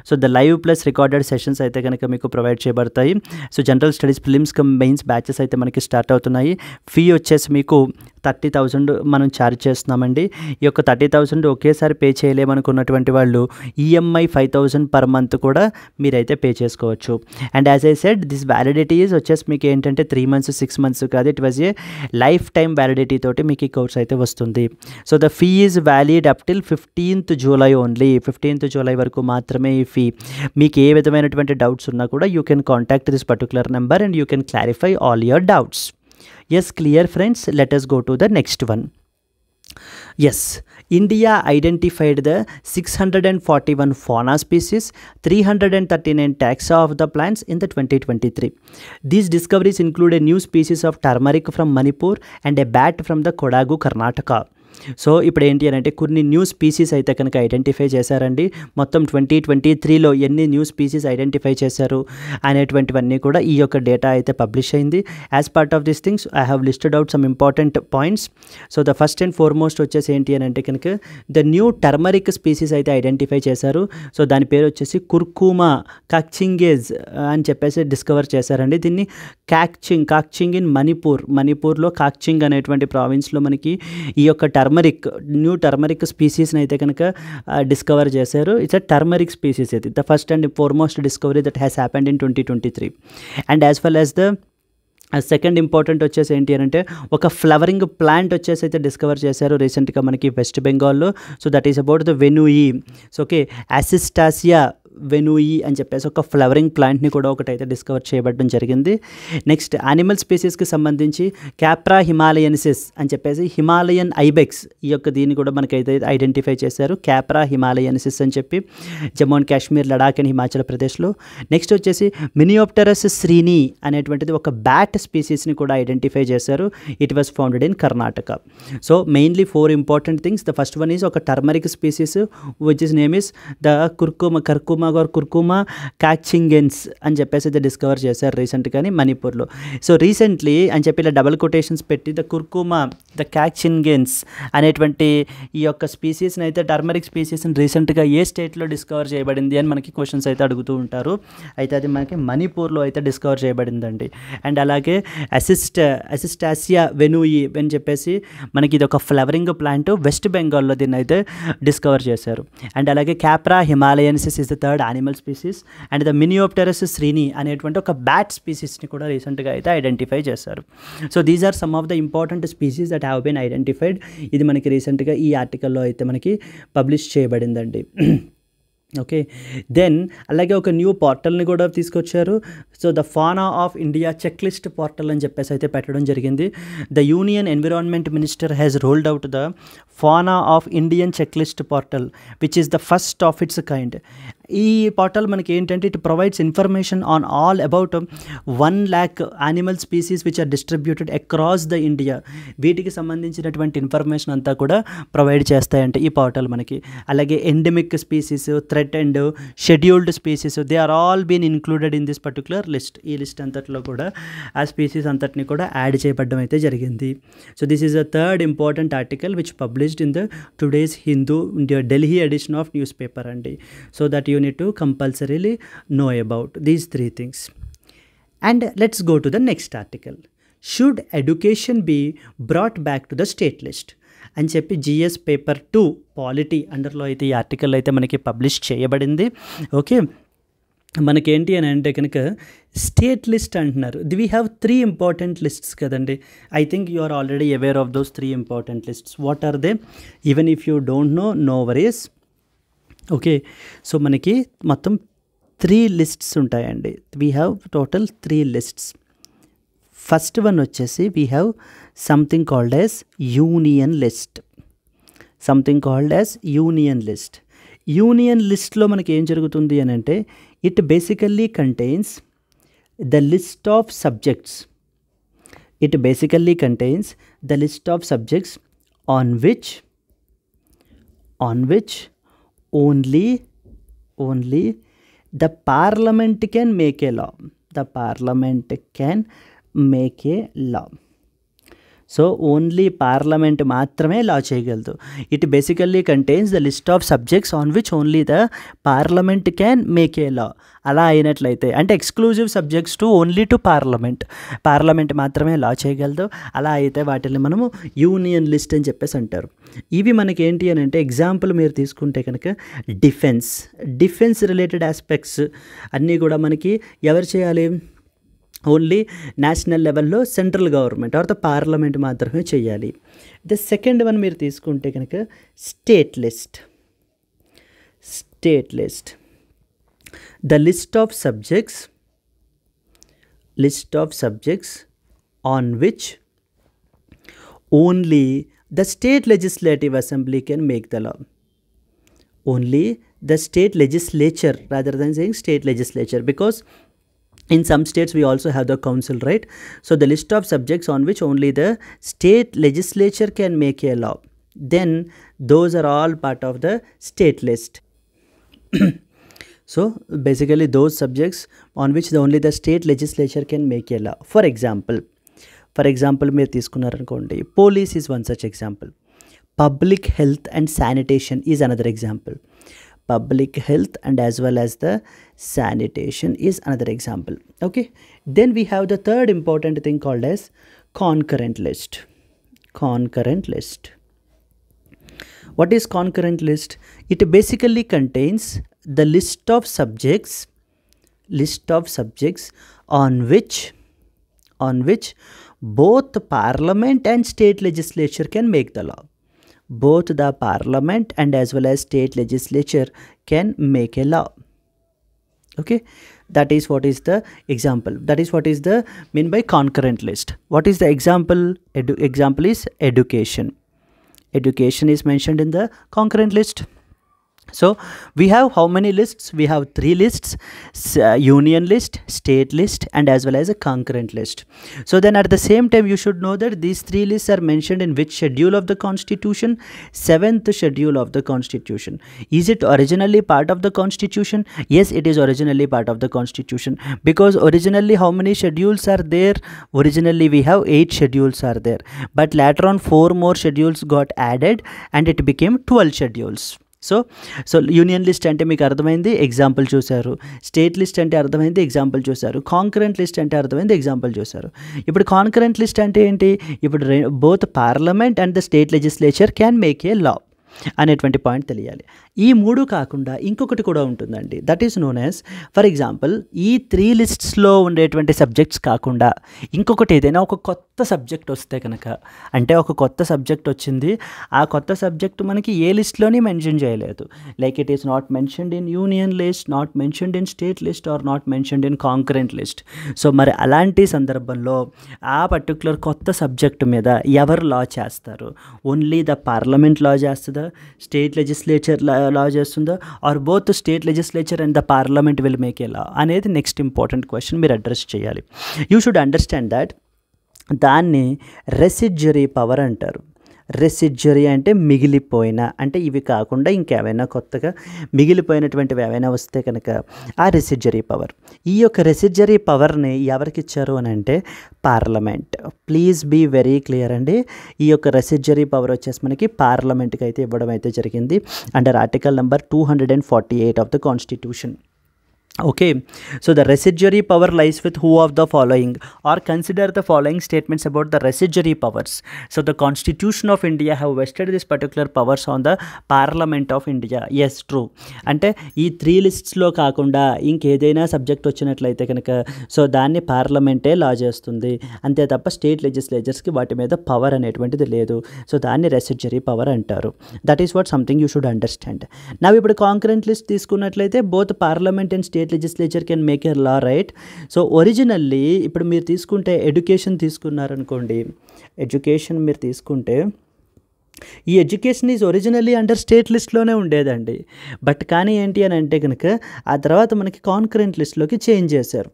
So the live plus recorded sessions అయితే కనుక మీకు provide చేయబడతాయి. So general studies prelims come mains batches అయితే మనకి start అవుతున్నాయి. Fee వచ్చేసి మీకు 30,000 మనం ఛార్జ్ చేస్తున్నామండి. ఈ యొక్క 30,000 ఒకేసారి పే చేయలేమనుకున్నటువంటి వాళ్ళు ఈఎంఐ 5,000 పర్ మంత్ కూడా మీరైతే పే చేసుకోవచ్చు. And as I said this validities వచ్చేసి మీకు ఏంటంటే 3 months 6 months కాదు, it was a lifetime validity తోటి మీకు ఈ కోర్స్ అయితే వస్తుంది. So the fee is valid up till 15th July only. 15th July వరకు మాత్రమే ఈ ఫీ. మీకు ఏ విధమైనటువంటి డౌట్స్ ఉన్నా కూడా you can contact this particular number and you can clarify all your doubts. Yes, clear friends, let us go to the next one. Yes, India identified the 641 fauna species, 339 taxa of the plants in the 2023. These discoveries include a new species of turmeric from Manipur and a bat from the Kodagu, Karnataka. So ఇప్పుడు ఏంటి అని అంటే కొన్ని new species అయితే కనుక identify చేశారండి. మొత్తం 2023లో ఎన్ని న్యూ స్పీసీస్ ఐడెంటిఫై చేశారు అనేటువంటివన్నీ కూడా ఈ యొక్క డేటా అయితే పబ్లిష్ అయింది. As part of this things I have listed out some important points. So the first and foremost వచ్చేసి ఏంటి అని అంటే కనుక ద న్యూ టర్మరిక్ స్పీసీస్ అయితే ఐడెంటిఫై చేశారు. సో దాని పేరు వచ్చేసి కుర్కుమా కాక్చింగేజ్ అని చెప్పేసి డిస్కవర్ చేశారండి. దీన్ని కాక్చింగ్ ఇన్ మణిపూర్లో కాక్చింగ్ అనేటువంటి ప్రావిన్స్లో మనకి ఈ యొక్క న్యూ టర్మరిక్ స్పీసీస్ని అయితే కనుక డిస్కవర్ చేశారు. It's a turmeric species. ఇది the first and foremost discovery that has happened in 2023. And as well as the second important వచ్చేసి ఏంటి అని అంటే ఒక ఫ్లవరింగ్ ప్లాంట్ వచ్చేసి అయితే డిస్కవర్ చేశారు రీసెంట్గా మనకి వెస్ట్ బెంగాల్లో. So that is about the venui. So okay, asystasia venui అని చెప్పేసి ఒక ఫ్లవరింగ్ ప్లాంట్ని కూడా ఒకటైతే డిస్కవర్ చేయబడడం జరిగింది. నెక్స్ట్ యానిమల్ స్పీసీస్కి సంబంధించి క్యాప్రా హిమాలయన్సిస్ అని చెప్పేసి హిమాలయన్ ఐబెక్స్ ఈ యొక్క దీన్ని కూడా మనకైతే ఐడెంటిఫై చేశారు, క్యాప్రా హిమాలయన్సిస్ అని చెప్పి జమ్మూ అండ్ కాశ్మీర్, లడాక్ అండ్ హిమాచల్ ప్రదేశ్లో. నెక్స్ట్ వచ్చేసి మినియోప్టెరస్ శ్రీని అనేటువంటిది ఒక బ్యాట్ స్పీసీస్ని కూడా ఐడెంటిఫై చేశారు. It was founded in Karnataka. So mainly 4 important things. The first one is ఒక turmeric species which is name is the curcuma kakchingense అని చెప్పేసి అయితే డిస్కవర్ చేశారు రీసెంట్గాని మణిపూర్లో. సో రీసెంట్లీ అని చెప్పి ఇలా డబుల్ కొటేషన్స్ పెట్టి ద కుర్కుమా ద కాక్చింగెన్స్ అనేటువంటి ఈ యొక్క స్పీసీస్ని అయితే టర్మరిక్ స్పీసీస్ని రీసెంట్గా ఏ స్టేట్లో డిస్కవర్ చేయబడింది అని మనకి క్వశ్చన్స్ అయితే అడుగుతూ ఉంటారు. అయితే అది మనకి మణిపూర్లో అయితే డిస్కవర్ చేయబడిందండి. అండ్ అలాగే అసిస్టాసియా వెనూయి అని చెప్పేసి మనకి ఇది ఒక ఫ్లవరింగ్ ప్లాంట్, వెస్ట్ బెంగాల్లో దీన్ని అయితే డిస్కవర్ చేశారు. అండ్ అలాగే capra himalayensis is the third animal species. And the miniopterus srini అనేటువంటి ఒక బ్యాట్ స్పీసీస్ని కూడా రీసెంట్గా అయితే ఐడెంటిఫై చేశారు. So these are some of the important species that have been identified. ఇది మనకి రీసెంట్గా ఈ ఆర్టికల్లో అయితే మనకి పబ్లిష్ చేయబడిందండి. ఓకే, దెన్ అలాగే ఒక న్యూ పోర్టల్ని కూడా తీసుకొచ్చారు. So the fauna of India check list portal అని చెప్పేసి అయితే పెట్టడం జరిగింది. The union environment minister has rolled out the fauna of Indian check list portal which is the first of its kind. ఈ పోర్టల్ మనకి ఏంటంటే it provides information on all about 1 lakh animal species which are distributed across the India. వీటికి సంబంధించినటువంటి information అంతా కూడా provide చేస్తాయంటే ఈ portal మనకి. అలాగే endemic species, threatened, scheduled species, they are all been included in this particular list. ఈ list అంతట్లో కూడా ఆ స్పీసీస్ అంతటిని కూడా యాడ్ చేయబడడం అయితే జరిగింది. So this is the third important article which published in the today's Hindu Delhi edition of newspaper అండి. So that you need to compulsorily know about these 3 things. And let's go to the next article. Should education be brought back to the state list అని చెప్పి GS paper 2 polity అండర్లో అయితే ఈ article అయితే మనకి publish చేయబడింది. Okay, మనకేంటి అని అంటే కనుక స్టేట్ లిస్ట్ అంటున్నారు. వీ హ్యావ్ 3 ఇంపార్టెంట్ లిస్ట్స్ కదండి. I think you are already aware of those 3 important lists. What are they? Even if you don't know, no worries. Okay, so మనకి మొత్తం 3 లిస్ట్స్ ఉంటాయండి. We have total 3 lists. First one వచ్చేసి we have something called as union list. Something called as union list. Union లిస్ట్లో మనకి ఏం జరుగుతుంది అని అంటే it basically contains the list of subjects. It basically contains the list of subjects on which only the parliament can make a law. The parliament can make a law. So only parliament మాత్రమే law చేయగలదు. It basically contains the list of subjects on which only the parliament can make a law. అలా అయినట్లయితే అంటే exclusive subjects to only to parliament మాత్రమే law చేయగలదు. అలా అయితే వాటిని మనము యూనియన్ లిస్ట్ అని చెప్పేసి అంటారు. ఇవి మనకి ఏంటి అని అంటే ఎగ్జాంపుల్ మీరు తీసుకుంటే కనుక డిఫెన్స్ రిలేటెడ్ ఆస్పెక్ట్స్ అన్నీ కూడా మనకి ఎవరు చేయాలి? ఓన్లీ నేషనల్ లెవెల్లో central government are the parliament మాత్రమే చేయాలి. ద సెకండ్ వన్ మీరు తీసుకుంటే కనుక state list. The list of subjects on which only the state legislative assembly can make the law. Only the state legislature rather than saying state legislature, because in some states we also have the council, right? So the list of subjects on which only the state legislature can make a law, then those are all part of the state list. So basically those subjects on which only the state legislature can make a law. For example మీరు తీసుకున్నారనుకోండి, police is one such example. Public health and sanitation is another example. Public health and as well as the sanitation is another example. Okay, then we have the third important thing called as concurrent list. What is concurrent list? It basically contains the list of subjects on which on which both parliament and state legislature can make the law. Both the parliament and as well as state legislature can make a law. Okay, that is what is the example. That is what is the mean by concurrent list. What is the example? Example is education. Education is mentioned in the concurrent list. So we have how many lists? We have 3 lists: union list, state list, and as well as a concurrent list. So then at the same time you should know that these 3 lists are mentioned in which schedule of the constitution? 7th schedule of the constitution. Is it originally part of the constitution? Yes, it is originally part of the constitution, because originally how many schedules are there? Originally we have 8 schedules are there, but later on 4 more schedules got added and it became 12 schedules. So union list అంటే మీకు అర్థమైంది, example చూశారు. State list అంటే అర్థమైంది, example చూశారు. Concurrent list అంటే అర్థమైంది, example చూశారు. ఇప్పుడు కాంకరెంట్ లిస్ట్ అంటే ఏంటి? ఇప్పుడు both parliament and the state legislature can make a law అనేటువంటి పాయింట్ తెలియాలి. ఈ 3 కాకుండా ఇంకొకటి కూడా ఉంటుందండి, that is known as, for example ఈ 3 లిస్ట్స్లో ఉండేటువంటి సబ్జెక్ట్స్ కాకుండా ఇంకొకటి ఏదైనా ఒక కొత్త సబ్జెక్ట్ వస్తే కనుక, అంటే ఒక కొత్త సబ్జెక్ట్ వచ్చింది, ఆ కొత్త సబ్జెక్ట్ మనకి ఏ లిస్ట్లోని మెన్షన్ చేయలేదు, like it is not mentioned in union list, not mentioned in state list, or not mentioned in concurrent list. So మరి అలాంటి సందర్భంలో ఆ పర్టికులర్ కొత్త సబ్జెక్ట్ మీద ఎవరు లా చేస్తారు? ఓన్లీ ద పార్లమెంట్ లా చేస్తుందా, స్టేట్ లెజిస్లేచర్ లా చేస్తుందా, or both state legislature and the parliament will make a law అనేది నెక్స్ట్ ఇంపార్టెంట్ క్వశ్చన్ మీరు అడ్రస్ చేయాలి. యూ షుడ్ అండర్స్టాండ్ దట్ దాన్ని రెసిడ్యురీ పవర్ అంటారు. రెసిడ్యురీ అంటే మిగిలిపోయిన, అంటే ఇవి కాకుండా ఇంకేమైనా కొత్తగా మిగిలిపోయినటువంటివి ఏవైనా వస్తే కనుక ఆ రెసిడ్యురీ పవర్. ఈ యొక్క రెసిడ్యురీ పవర్ని ఎవరికి ఇచ్చారు అని అంటే parliament. Please be very clear అండి, ఈ యొక్క రెసిడ్యురీ పవర్ వచ్చేసి మనకి పార్లమెంట్కి అయితే ఇవ్వడం అయితే జరిగింది under article number 248 of the constitution. Okay, so the residuary power lies with who of the following, or consider the following statements about the residuary powers. So the Constitution of India have vested this particular powers on the Parliament of India. Yes, true. అంటే ఈ 3 లిస్ట్స్లో కాకుండా ఇంకేదైనా subject వచ్చినట్లయితే కనుక so దాన్ని పార్లమెంటే లా చేస్తుంది, అంతే తప్ప స్టేట్ లెజిస్లేచర్స్కి వాటి మీద పవర్ అనేటువంటిది లేదు. సో దాన్ని రెసిడ్యురీ పవర్ అంటారు. That is what something you should understand. నా ఇప్పుడు కాంకరెంట్ లిస్ట్ తీసుకున్నట్లయితే both parliament and state legislature can make a law, right? So originally ఇప్పుడు మీరు తీసుకుంటే ఎడ్యుకేషన్ తీసుకున్నారనుకోండి, ఎడ్యుకేషన్ మీరు తీసుకుంటే ఈ education is originally under state లిస్ట్లోనే ఉండేదండి. బట్ కానీ ఏంటి అని అంటే కనుక ఆ తర్వాత మనకి కాంకరెంట్ లిస్ట్లోకి చేంజ్ చేశారు.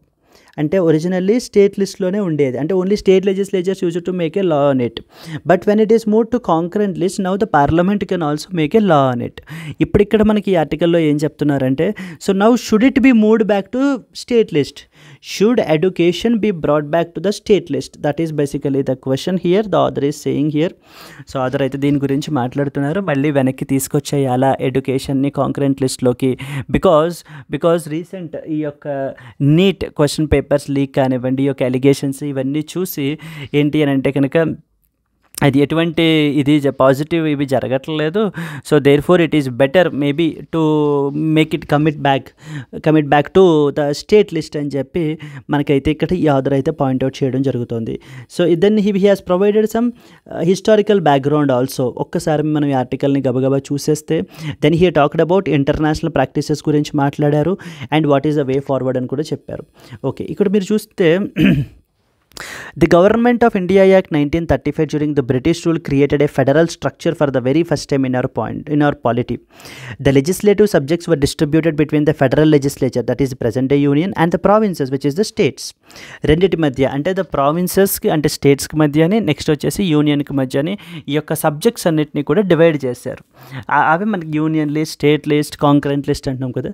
అంటే ఒరిజినల్లీ స్టేట్ లిస్ట్లోనే ఉండేది, అంటే only state legislatures use to make a law on it. But when it is move to concurrent list, now the parliament can also make a law on it. ఇప్పుడు ఇక్కడ మనకి ఈ ఆర్టికల్లో ఏం చెప్తున్నారంటే, so now should it be moved back to state list, should education be brought back to the state list? That is basically the question here, the author is saying here. So author అయితే దీని గురించి మాట్లాడుతున్నారు, మళ్ళీ వెనక్కి తీసుకొచ్చేయాలా ఎడ్యుకేషన్ని concurrent లిస్ట్లోకి, because recent ఈ యొక్క neat question papers leak కానివ్వండి, ఈ యొక్క అలిగేషన్స్ ఇవన్నీ చూసి ఏంటి అని అంటే కనుక అది ఎటువంటి ఇది పాజిటివ్ ఇవి జరగట్లేదు. So therefore it is better maybe to make it commit back to the state list అని చెప్పి మనకైతే ఇక్కడ ఈ ఆథర్ అయితే పాయింట్అవుట్ చేయడం జరుగుతుంది. So then he has provided some historical background also. ఒక్కసారి మనం ఈ ఆర్టికల్ని గబగబా చూసేస్తే then he talked about international practices గురించి మాట్లాడారు and what is the way forward అని కూడా చెప్పారు. ఓకే, ఇక్కడ మీరు చూస్తే The Government of India Act 1935 during the British rule created a federal structure for the very first time in our polity. The legislative subjects were distributed between the federal legislature, that is present day union, and the provinces, which is the states. రెండిటి మధ్య అంటే the ప్రావిన్సెస్కి అంటే స్టేట్స్కి మధ్యని, next వచ్చేసి యూనియన్కి మధ్యని ఈ యొక్క subjects అన్నిటిని కూడా డివైడ్ చేశారు. అవి మనకి union list, state list, concurrent list అంటున్నాం కదా.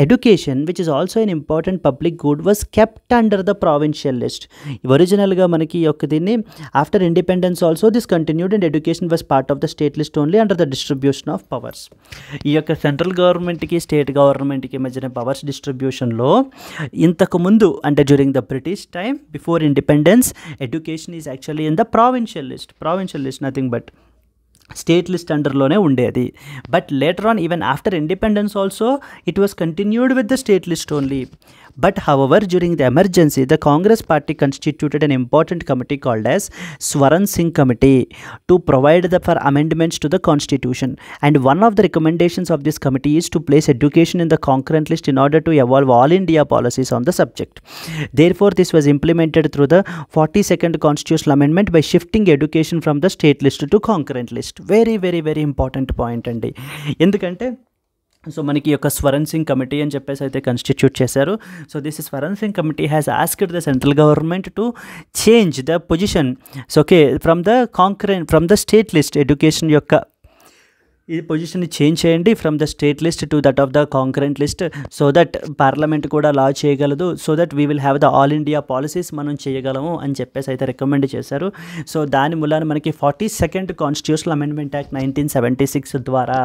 Education which is also an important public good was kept under the provincial list. ఒరిజినల్గా మనకి యొక్క దీన్ని after independence also this continued and education was part of the state list only under the distribution of powers. ఈ యొక్క central గవర్నమెంట్కి state గవర్నమెంట్కి మధ్యన powers డిస్ట్రిబ్యూషన్లో ఇంతకుముందు అంటే during the British time before independence education is actually in the provincial list nothing but state list అండర్లోనే ఉండేది. But later on even after independence also it was continued with the state list only. But however, during the emergency, the Congress party constituted an important committee called as Swaran Singh Committee to provide for amendments to the constitution. And one of the recommendations of this committee is to place education in the concurrent list in order to evolve all India policies on the subject. Therefore, this was implemented through the 42nd constitutional amendment by shifting education from the state list to concurrent list. Very, very, very important point అండి. ఎందుకంటే so మనకి యొక్క Swaran Singh committee అని చెప్పేసి అయితే constitute చేశారు. So this Swaran Singh committee has asked the central government to change the position so okay from the state list education యొక్క ఈ పొజిషన్ని చేంజ్ చేయండి from the state list to that of the concurrent list so that parliament కూడా లా చేయగలదు so that we will have the all India policies మనం చేయగలము అని చెప్పేసి అయితే రికమెండ్ చేశారు. సో దాని మూలాన మనకి 42nd కాన్స్టిట్యూషనల్ అమెండ్మెంట్ యాక్ట్ 1976 ద్వారా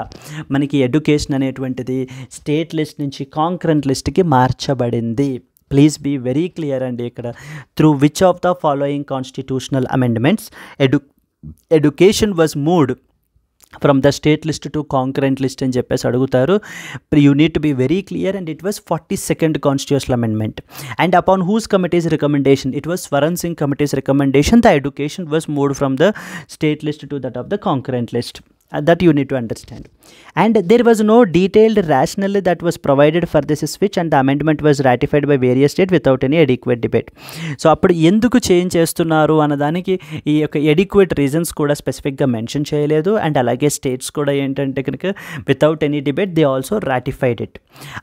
మనకి ఎడ్యుకేషన్ అనేటువంటిది స్టేట్ లిస్ట్ నుంచి కాంకరెంట్ లిస్ట్కి మార్చబడింది. ప్లీజ్ బీ వెరీ క్లియర్ అండి ఇక్కడ through which of the following constitutional amendments education was moved from the state list to concurrent list అని చెప్పేసి అడుగుతారు. You need to be very clear and it was 42nd constitutional amendment and upon whose committee's recommendation it was Swaran Singh committee's recommendation the education was moved from the state list to that of the concurrent list. That you need to understand. And there was no detailed rationale that was provided for this switch and the amendment was ratified by various states without any adequate debate. So అప్పుడు ఎందుకు change చేస్తున్నారు అన్నదానికి ఈ యొక్క adequate reasons కూడా స్పెసిఫిక్గా mention చేయలేదు. And అలాగే స్టేట్స్ కూడా ఏంటంటే కనుక without any debate they also ratified it.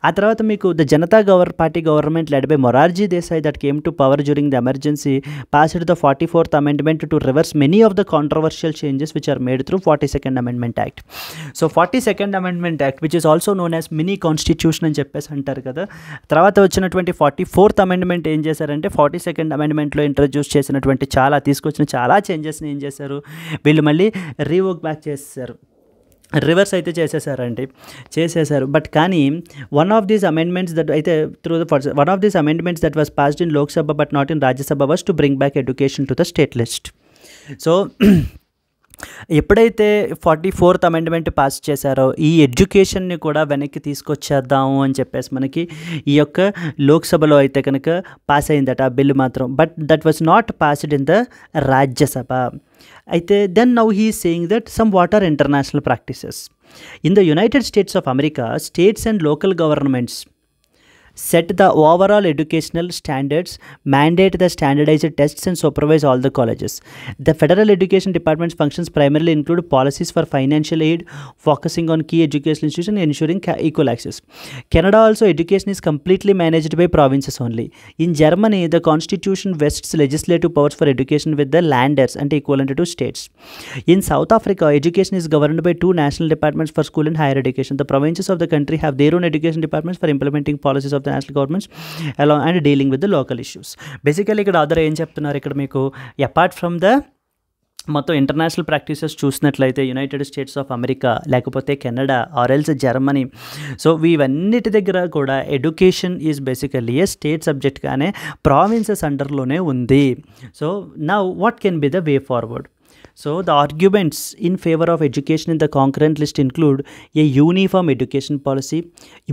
ఆ తర్వాత మీకు the Janata party government led by Morarji Desai that came to power during the emergency passed the 44th amendment to reverse many of the controversial changes which are made through 42nd amendment Act. So 42nd Amendment Act which is also known as mini constitution అని చెప్పేసి అంటారు కదా. తర్వాత వచ్చినటువంటి 44th Amendment ఏం చేశారంటే 42nd Amendmentలో introduce చేసినటువంటి తీసుకొచ్చిన చాలా చేంజెస్ని ఏం చేశారు వీళ్ళు మళ్ళీ రీవోక్ బ్యాక్ చేశారు, రివర్స్ అయితే చేసేసారు. బట్ కానీ one of these amendments that was passed in Lok Sabha but not in Rajya Sabha was to bring back education to the state list. So ఎప్పుడైతే 44th అమెండ్మెంట్ పాస్ చేశారో ఈ ఎడ్యుకేషన్ని కూడా వెనక్కి తీసుకొచ్చేద్దాము అని చెప్పేసి మనకి ఈ యొక్క లోక్సభలో అయితే కనుక పాస్ అయిందట ఆ బిల్లు మాత్రం. But that was not passed in the Rajya Sabha. అయితే then now he is saying that some what are international practices in the United States of America states and local governments set the overall educational standards, mandate the standardized tests and supervise all the colleges. The Federal Education Department's functions primarily include policies for financial aid, focusing on key educational institutions and ensuring equal access. Canada also education is completely managed by provinces only. In Germany, the constitution vests legislative powers for education with the landers and equivalent to states. In South Africa, education is governed by two national departments for school and higher education. The provinces of the country have their own education departments for implementing policies of the national governments along and dealing with the local issues. Basically ఇక్కడ author ఏం చెప్తున్నారు ఇక్కడ మీకు apart from the మొత్తం international practices చూసినట్లయితే United States of America లేకపోతే Canada or else Germany, so వీవన్నిటి దగ్గర కూడా education is basically a state సబ్జెక్ట్గానే ప్రావిన్సెస్ అండర్లోనే ఉంది. So now what can be the way forward? So the arguments in favor of education in the concurrent list include a uniform education policy,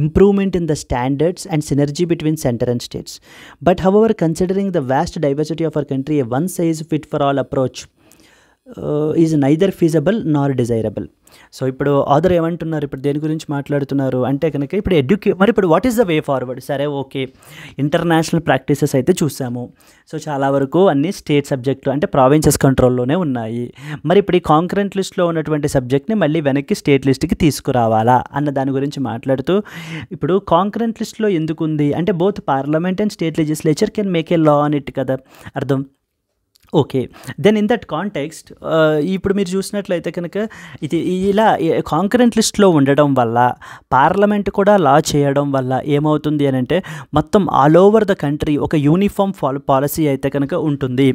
improvement in the standards and synergy between center and states. But however, considering the vast diversity of our country, a one-size-fit-for-all approach is neither feasible nor desirable. So ఇప్పుడు author ఏమంటున్నారు, ఇప్పుడు దేని గురించి మాట్లాడుతున్నారు అంటే కనుక ఇప్పుడు మరి ఇప్పుడు what is the way forward? సరే ఓకే, ఇంటర్నేషనల్ ప్రాక్టీసెస్ అయితే చూసాము. సో చాలా వరకు అన్ని స్టేట్ సబ్జెక్టులు అంటే ప్రావిన్సెస్ కంట్రోల్లోనే ఉన్నాయి. మరి ఇప్పుడు ఈ కాంకరెంట్ లిస్ట్లో ఉన్నటువంటి సబ్జెక్ట్ని మళ్ళీ వెనక్కి స్టేట్ లిస్ట్కి తీసుకురావాలా అన్న దాని గురించి మాట్లాడుతూ ఇప్పుడు కాంకరెంట్ లిస్ట్లో ఎందుకు ఉంది అంటే both parliament and state legislature can make a law on it కదా అర్థం. Okay, then in that context ఇప్పుడు మీరు చూసినట్లయితే కనుక ఇది ఇలా కాంకరెంట్ లిస్ట్లో ఉండడం వల్ల పార్లమెంట్ కూడా లా చేయడం వల్ల ఏమవుతుంది అని అంటే మొత్తం ఆల్ ఓవర్ ద కంట్రీ ఒక యూనిఫామ్ పాలసీ అయితే కనుక ఉంటుంది.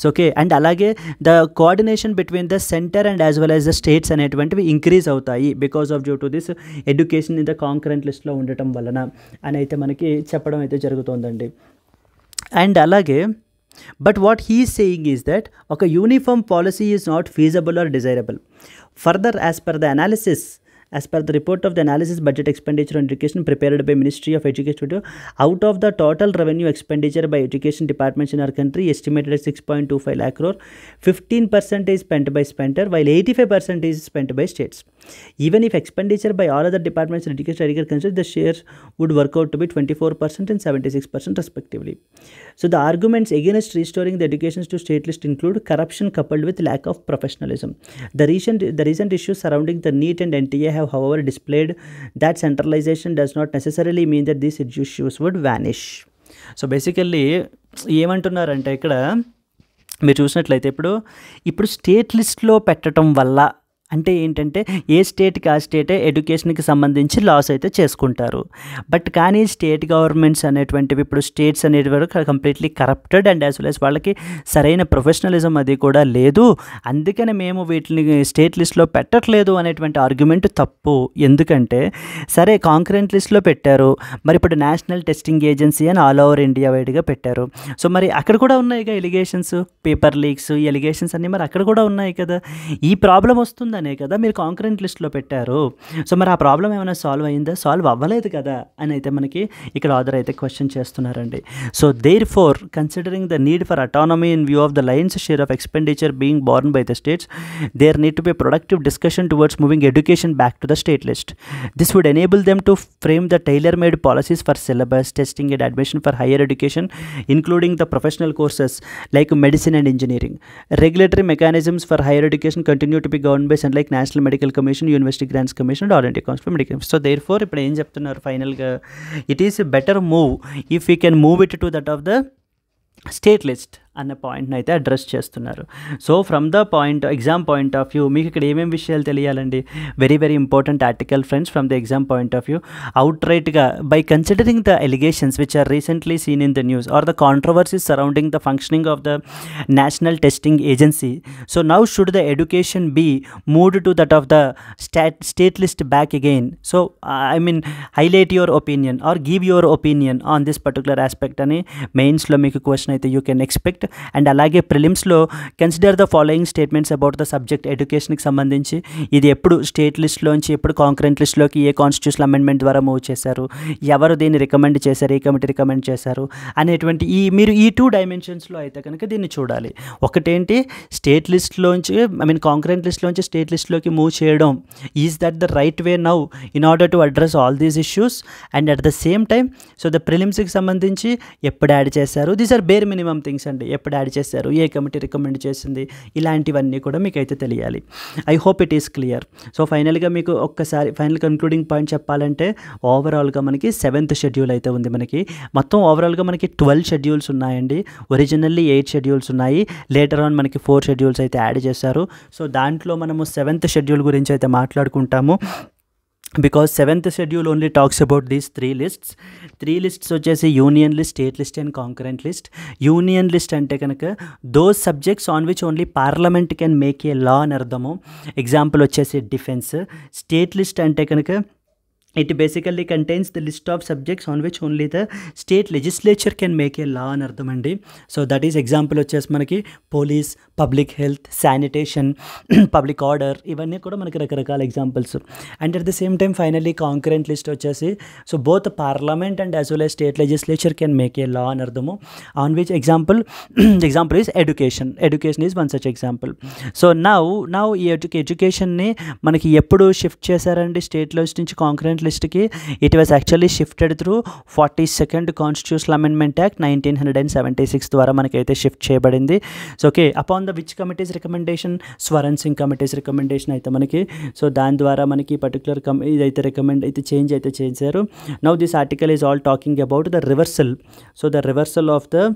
సో ఓకే, అండ్ అలాగే the coordination between the centre and as well as the states అనేటువంటివి ఇంక్రీజ్ అవుతాయి because of due to this education in the concurrent లిస్ట్లో ఉండటం వలన అని అయితే మనకి చెప్పడం అయితే జరుగుతుందండి. అండ్ అలాగే but what he is saying is that a uniform policy is not feasible or desirable. Further, as per the analysis As per the report of the analysis, budget expenditure on education prepared by Ministry of Education, out of the total revenue expenditure by education departments in our country estimated at 6.25 lakh crore, 15% is spent by spender, while 85% is spent by states. Even if expenditure by all other departments in education are considered, the shares would work out to be 24% and 76% respectively. So the arguments against restoring the education to state list include corruption coupled with lack of professionalism. The recent issues surrounding the NEET and NTA have, however, displayed that centralization does not necessarily mean that these issues would vanish. So basically ఏమంటున్నారంటే ఇక్కడ మీరు చూసినట్లయితే ఇప్పుడు state లిస్ట్లో పెట్టడం వల్ల అంటే ఏంటంటే ఏ స్టేట్కి ఆ స్టేటే ఎడ్యుకేషన్కి సంబంధించి లాస్ అయితే చేసుకుంటారు. బట్ కానీ స్టేట్ గవర్నమెంట్స్ అనేటువంటివి ఇప్పుడు స్టేట్స్ అనేటివి completely corrupted and as well as వాళ్ళకి సరైన ప్రొఫెషనలిజం అది కూడా లేదు, అందుకని మేము వీటిని స్టేట్ లిస్ట్లో పెట్టట్లేదు అనేటువంటి ఆర్గ్యుమెంట్ తప్పు. ఎందుకంటే సరే కాంకరెంట్ లిస్ట్లో పెట్టారు, మరి ఇప్పుడు నేషనల్ టెస్టింగ్ ఏజెన్సీ అని ఆల్ ఓవర్ ఇండియా వైడ్గా పెట్టారు. సో మరి అక్కడ కూడా ఉన్నాయి ఎలిగేషన్స్, పేపర్ లీక్స్, ఈ ఎలిగేషన్స్ అన్నీ మరి అక్కడ కూడా ఉన్నాయి కదా. ఈ ప్రాబ్లం వస్తుంది అనే కదా మీరు కాంకరెంట్ లిస్ట్లో పెట్టారు. సో మరి ఆ ప్రాబ్లం ఏమైనా సాల్వ్ అయిందా? సాల్వ్ అవ్వలేదు కదా అని అయితే మనకి ఇక్కడ ఆథర్ అయితే క్వశ్చన్ చేస్తున్నారండి. So therefore considering the need for autonomy in view of the lion's share of expenditure being borne by the states, there need to be productive discussion towards moving education back to the state list. This would enable them to frame the tailor made policies for syllabus, testing and admission for higher education including the professional courses like medicine and engineering. Regulatory mechanisms for higher education continue to be govern by like National Medical Commission, University Grants Commission and All India Council for Medical. So therefore ఇప్పుడు ఏం చెప్తున్నారు ఫైనల్గా, it is a better move if we can move it to that of the state list అన్న పాయింట్ని అయితే address చేస్తున్నారు. So from the exam point of view మీకు ఇక్కడ ఏమేమి విషయాలు తెలియాలండి? Very very important article friends from the exam point of view. Out రైట్గా by considering the allegations which are recently seen in the news or the controversies surrounding the functioning of the National Testing Agency, so now should the education be moved to that of the state list back again. So I mean highlight your opinion or give your opinion on this particular aspect అని మెయిన్స్లో మీకు question అయితే you can expect. And అలాగే ప్రిలిమ్స్లో consider the following statements about the subject ఎడ్యుకేషన్కి సంబంధించి, ఇది ఎప్పుడు స్టేట్ లిస్ట్లోంచి ఎప్పుడు కాంకరెంట్ లిస్ట్లోకి ఏ కాన్స్టిట్యూషనల్ అమెండ్మెంట్ ద్వారా మూవ్ చేశారు, ఎవరు దీన్ని రికమెండ్ చేశారు, ఏ కమిటీ రికమెండ్ చేశారు అనేటువంటి మీరు ఈ 2 డైమెన్షన్స్లో అయితే కనుక దీన్ని చూడాలి. ఒకటేంటి స్టేట్ లిస్ట్లోంచి కాంకరెంట్ లిస్ట్లోంచి స్టేట్ లిస్ట్లోకి మూవ్ చేయడం, is that the right way now in order to address all these issues? And at the same time so the ప్రిలిమ్స్కి సంబంధించి ఎప్పుడు యాడ్ చేశారు, these are bare minimum things అండి. ఎప్పుడు యాడ్ చేశారు, ఏ కమిటీ రికమెండ్ చేసింది, ఇలాంటివన్నీ కూడా మీకు అయితే తెలియాలి. I hope it is clear. So ఫైనల్గా మీకు ఒక్కసారి ఫైనల్ కన్క్లూడింగ్ పాయింట్ చెప్పాలంటే ఓవరాల్గా మనకి 7th షెడ్యూల్ అయితే ఉంది. మనకి మొత్తం ఓవరాల్గా మనకి 12 షెడ్యూల్స్ ఉన్నాయండి. ఒరిజినల్లీ 8 షెడ్యూల్స్ ఉన్నాయి, లేటర్ ఆన్ మనకి 4 షెడ్యూల్స్ అయితే యాడ్ చేశారు. సో దాంట్లో మనము 7th షెడ్యూల్ గురించి అయితే మాట్లాడుకుంటాము. Because 7th schedule only talks about these 3 lists. 3 lists వచ్చేసి union list, state list and concurrent list. Union list అంటే కనుక those subjects on which only Parliament can make a law అని అర్థము. ఎగ్జాంపుల్ వచ్చేసి defence. State list అంటే కనుక it basically contains the list of subjects on which only the state legislature can make a law అని అర్థం అండి. So that is example వచ్చేసి మనకి police, public health, sanitation, public order, ఇవన్నీ కూడా మనకి రకరకాల examples. And at the same time finally concurrent list వచ్చేసి so both parliament and as well as state legislature can make a law అని అర్థము. On which example is education is one such example. So now ఈ ఎడ్యుకేషన్ని మనకి ఎప్పుడు shift చేశారండి state list నుంచి concurrent లిస్ట్కి? It was actually shifted through 42nd constitutional amendment act 1976 ద్వారా మనకైతే షిఫ్ట్ చేయబడింది. So okay, upon the which committees recommendation? Swaran Singh committee's recommendation అయితే మనకి. సో దాని ద్వారా మనకి పర్టికులర్ ఇదైతే రికమెండ్ అయితే చేంజ్ చేశారు. Now this article is all talking about the reversal. So the reversal of the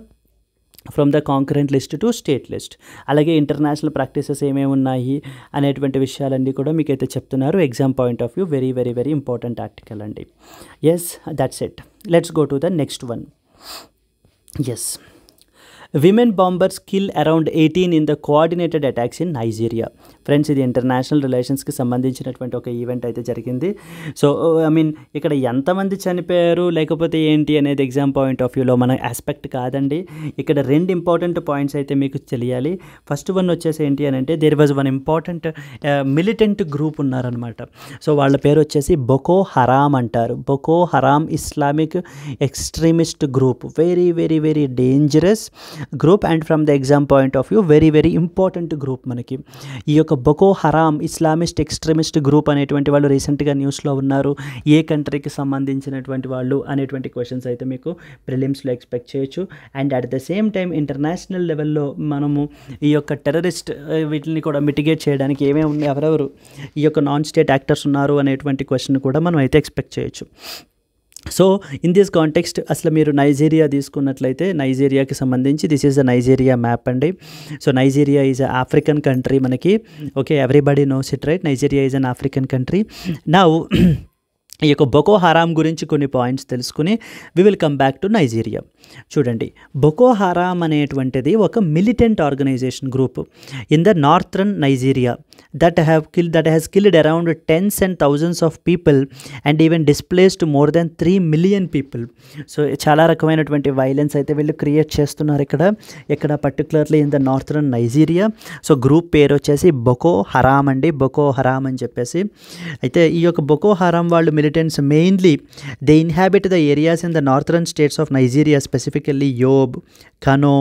from the concurrent list to state list. అలాగే international practices ఏమేమి ఉన్నాయి అనేటువంటి విషయాలన్నీ కూడా మీకైతే చెప్తున్నారు exam point of view. Very very very important article అండి. Yes, that's it. Let's go to the next one. Yes, women bombers kill around 18 in the coordinated attacks in Nigeria. Friends, ఇది ఇంటర్నేషనల్ రిలేషన్స్కి సంబంధించినటువంటి ఒక ఈవెంట్ అయితే జరిగింది. So ఇక్కడ ఎంతమంది చనిపోయారు లేకపోతే ఏంటి అనేది ఎగ్జామ్ పాయింట్ ఆఫ్ వ్యూలో మన ఆస్పెక్ట్ కాదండి. ఇక్కడ 2 ఇంపార్టెంట్ పాయింట్స్ అయితే మీకు తెలియాలి. ఫస్ట్ వన్ వచ్చేసి ఏంటి అని అంటే there was one important militant group ఉన్నారనమాట. సో వాళ్ళ పేరు వచ్చేసి బొకో హరామ్ అంటారు. Boko Haram Islamic extremist group. Very very very dangerous group and from the exam point of view very very important group. మనకి ఈ యొక్క Boko Haram Islamist extremist group అనేటువంటి వాళ్ళు రీసెంట్గా న్యూస్లో ఉన్నారు. ఏ కంట్రీకి సంబంధించినటువంటి వాళ్ళు అనేటువంటి క్వశ్చన్స్ అయితే మీకు ప్రిలిమ్స్లో ఎక్స్పెక్ట్ చేయొచ్చు. And at the same time international లెవెల్లో మనము ఈ యొక్క టెర్రరిస్ట్ వీటిని కూడా మిటిగేట్ చేయడానికి ఏమేమి ఎవరెవరు ఈ యొక్క నాన్ స్టేట్ యాక్టర్స్ ఉన్నారు అనేటువంటి క్వశ్చన్ కూడా మనం అయితే ఎక్స్పెక్ట్ చేయొచ్చు. సో ఇన్ దిస్ కాంటెక్స్ట్ అసలు మీరు నైజీరియా తీసుకున్నట్లయితే నైజీరియాకి సంబంధించి this is the Nigeria map అండి. So Nigeria is a African country మనకి. Okay, everybody knows it right. Nigeria is an African country. Now ఈ యొక్క బొకో హరామ్ గురించి కొన్ని పాయింట్స్ తెలుసుకుని we will come back to Nigeria. చూడండి, Boko Haram అనేటువంటిది ఒక militant organisation group in the northern Nigeria that has killed around tens and thousands of people and even displaced more than 3 million people. So చాలా రకమైనటువంటి violence అయితే వీళ్ళు create చేస్తున్నారు ఇక్కడ particularly in the northern Nigeria. So group పేరు వచ్చేసి Boko హరామ్ అండి, బొకో హరామ్ అని చెప్పేసి. అయితే ఈ యొక్క బొకో హరామ్ వాళ్ళు militants mainly they inhabit the areas in the northern states of Nigeria, specifically Yobe, Kano,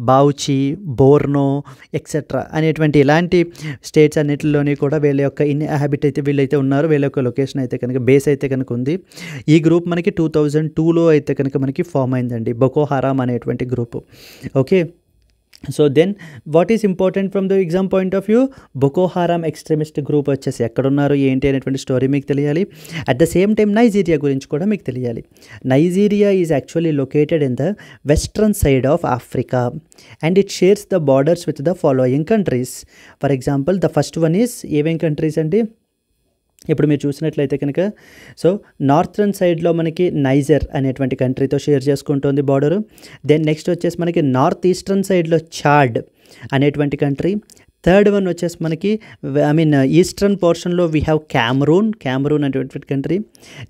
Bauchi, Borno etcetera అనేటువంటి ఇలాంటి స్టేట్స్ అన్నిటిలోని కూడా వీళ్ళ యొక్క ఇన్హాబిట్ అయితే వీళ్ళైతే ఉన్నారు. వీళ్ళ యొక్క లొకేషన్ అయితే కనుక బేస్ అయితే కనుక ఉంది. ఈ గ్రూప్ మనకి 2002లో అయితే కనుక మనకి ఫామ్ అయిందండి, బొకో హరామ్ అనేటువంటి group. Okay, so then what is important from the exam point of view, Boko Haram extremist group వచ్చేసి ఎక్కడున్నారు ఏంటి అనేటువంటి స్టోరీ మీకు తెలియాలి. At the same time Nigeria గురించి కూడా మీకు తెలియాలి. Nigeria is actually located in the western side of Africa and it shares the borders with the following countries. For example the first one is ఏమేం countries అండి, ఇప్పుడు మీరు చూసినట్లయితే కనుక సో నార్థర్న్ సైడ్లో మనకి నైజర్ అనేటువంటి కంట్రీతో షేర్ చేసుకుంటుంది బార్డరు. దెన్ నెక్స్ట్ వచ్చేసి మనకి నార్త్ ఈస్టర్న్ సైడ్లో చాడ్ అనేటువంటి కంట్రీ. థర్డ్ వన్ వచ్చేసి మనకి ఈస్టర్న్ పోర్షన్లో వీ హ్యావ్ క్యామరూన్ అనేటువంటి కంట్రీ.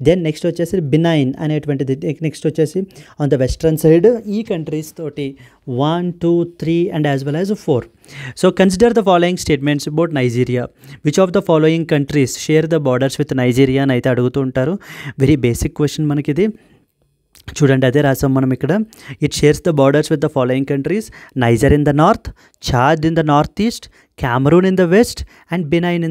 దెన్ నెక్స్ట్ వచ్చేసి బినైన్ అనేటువంటిది. నెక్స్ట్ వచ్చేసి ఆన్ ద వెస్ట్రన్ సైడ్ ఈ కంట్రీస్ తోటి 1, 2, 3 and as well as 4. So consider the following statements about Nigeria. Which of the following countries share the borders with Nigeria అని అయితే అడుగుతూ ఉంటారు. Very basic question మనకి ఇది. చూడండి, అదే రాసాం మనం ఇక్కడ. It shares the borders with the following countries: niger in the north, Chad in the north east, Cameron in the west and benign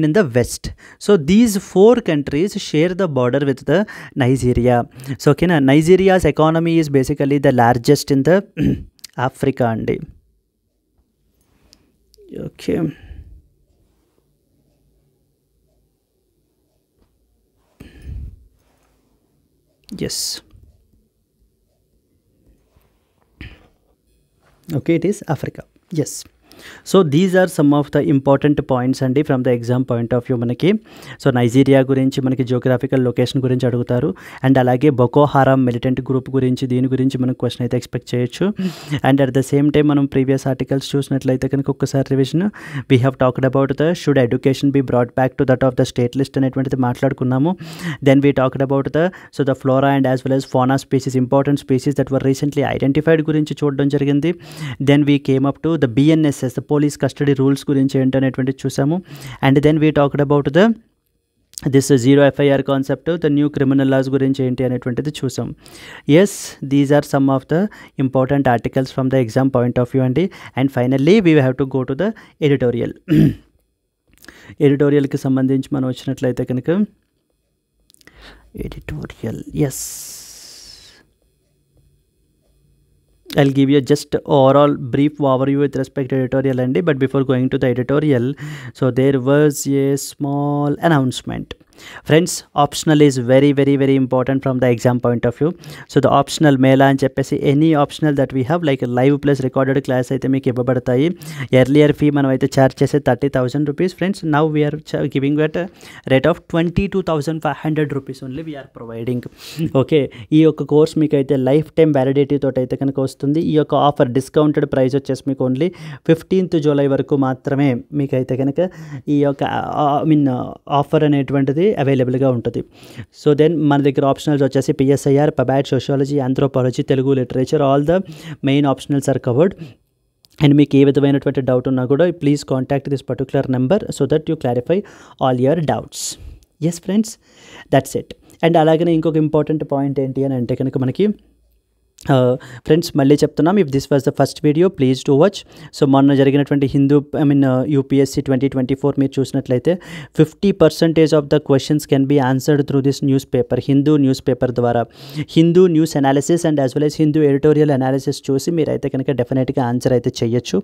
in the west. So these 4 countries share the border with the Nigeria. So okay, Nigeria's economy is basically the largest in the Africa andi. Okay, yes, okay, it is Africa. Yes. So these are some of the important points అండి from the exam point of view మనకి. So Nigeria గురించి మనకి geographical location గురించి అడుగుతారు. And అలాగే బొకో హరామ్ militant group గురించి, దీని గురించి మనం క్వశ్చన్ అయితే ఎక్స్పెక్ట్ చేయొచ్చు. And at the same time మనం ప్రీవియస్ ఆర్టికల్స్ చూసినట్లయితే కనుక ఒక్కసారి revision, we have talked about the should education be brought back to that of the state list అనేటువంటిది మాట్లాడుకున్నాము. Then we talked about the flora and as well as fauna species, important species that were recently identified గురించి చూడడం జరిగింది. Then we came up to the BNSS, the police custody rules గురించి ఏంటనేటువంటిది చూసాము. And then we talked about this zero FIR concept, the new criminal laws గురించి ఏంటి అనేటువంటిది చూసాం. Yes, these are some of the important articles from the exam point of view అండి. And finally we have to go to the ఎడిటోరియల్కి సంబంధించి మనం వచ్చినట్లయితే కనుక editorial, yes, I'll give you just overall brief overview with respect to editorial అండి. But before going to the editorial, so there was a small announcement. Friends optional is very very very important from the exam point of view. So the optional Mela అని చెప్పేసి any optional that we have like live plus recorded class అయితే మీకు ఇవ్వబడతాయి. Earlier fee మనం అయితే charge చేసే 30,000 rupees friends. Now we're giving at rate of 22,500 rupees only we're providing. Okay, ఈ యొక్క కోర్స్ మీకు అయితే లైఫ్ టైం వ్యాలిడిటీ తోటి అయితే కనుక వస్తుంది. ఈ యొక్క ఆఫర్ డిస్కౌంటెడ్ ప్రైస్ వచ్చేసి మీకు ఓన్లీ 15th జూలై వరకు మాత్రమే మీకైతే కనుక ఈ యొక్క ఆఫర్ అనేటువంటిది అవైలబుల్గా ఉంటుంది. సో దెన్ మన దగ్గర ఆప్షనల్స్ వచ్చేసి PSIR, pub ad, sociology, anthropology, Telugu literature, all the main optionals are covered. అండ్ మీకు ఏ విధమైనటువంటి డౌట్ ఉన్నా కూడా please contact this particular number so that you clarify all your doubts. Yes friends, that's it. అండ్ అలాగనే ఇంకొక ఇంపార్టెంట్ పాయింట్ ఏంటి అని అంటే కనుక మనకి ఫ్రెండ్స్ మళ్ళీ చెప్తున్నాం, if this was the first video please to watch. So మొన్న జరిగినటువంటి యూపీఎస్సీ 2024 మీరు చూసినట్లయితే 50% of the questions can be answered through this news paper, Hindu news paper ద్వారా. Hindu news analysis and as well as Hindu editorial analysis చూసి మీరైతే కనుక డెఫినెట్గా answer అయితే చేయొచ్చు.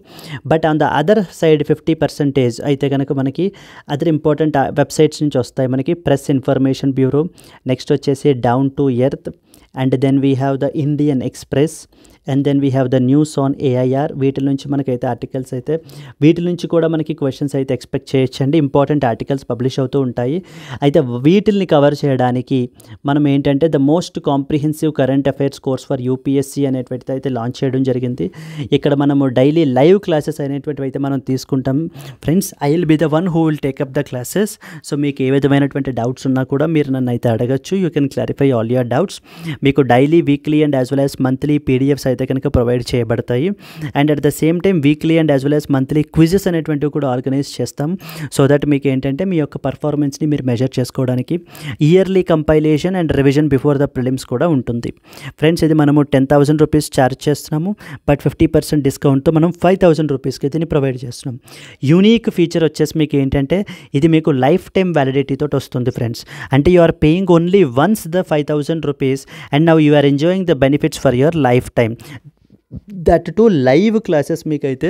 But on the other side 50% అయితే కనుక మనకి అదర్ ఇంపార్టెంట్ వెబ్సైట్స్ నుంచి వస్తాయి. మనకి ప్రెస్ ఇన్ఫర్మేషన్ బ్యూరో, నెక్స్ట్ వచ్చేసి down to earth, and then we have the Indian Express, and then we have the news on AIR. వీటి నుంచి మనకైతే ఆర్టికల్స్ అయితే వీటి నుంచి కూడా మనకి క్వశ్చన్స్ అయితే ఎక్స్పెక్ట్ చేయొచ్చండి. ఇంపార్టెంట్ ఆర్టికల్స్ పబ్లిష్ అవుతూ ఉంటాయి. అయితే వీటిల్ని కవర్ చేయడానికి మనం ఏంటంటే the most comprehensive current affairs course for UPSC అనేటువంటిది అయితే లాంచ్ చేయడం జరిగింది. ఇక్కడ మనము డైలీ లైవ్ క్లాసెస్ అనేటువంటివి అయితే మనం తీసుకుంటాం friends. I will be the one who will take up the classes. So మీకు ఏ విధమైనటువంటి డౌట్స్ ఉన్నా కూడా మీరు నన్ను అయితే అడగచ్చు. You can clarify all your doubts. మీకు daily, weekly and as well as monthly PDFs అయితే కనుక ప్రొవైడ్ చేయబడతాయి. And at the same time weekly and as well as monthly quizzes అనేటువంటివి కూడా ఆర్గనైజ్ చేస్తాం. సో దట్ మీకు ఏంటంటే మీ యొక్క పర్ఫార్మెన్స్ని మీరు మెజర్ చేసుకోవడానికి yearly compilation and revision before the prelims కూడా ఉంటుంది. ఫ్రెండ్స్ ఇది మనము 10,000 రూపీస్ ఛార్జ్ చేస్తున్నాము, బట్ 50% డిస్కౌంట్తో మనం 5,000 రూపీస్కి దీన్ని ప్రొవైడ్ చేస్తున్నాం. యూనిక్ ఫీచర్ వచ్చేసి మీకు ఏంటంటే ఇది మీకు లైఫ్ టైం వ్యాలిడిటీ తోటి వస్తుంది ఫ్రెండ్స్. అంటే you are paying only once the 5,000 rupees and now you are enjoying the benefits for your lifetime. That too live classes మీకైతే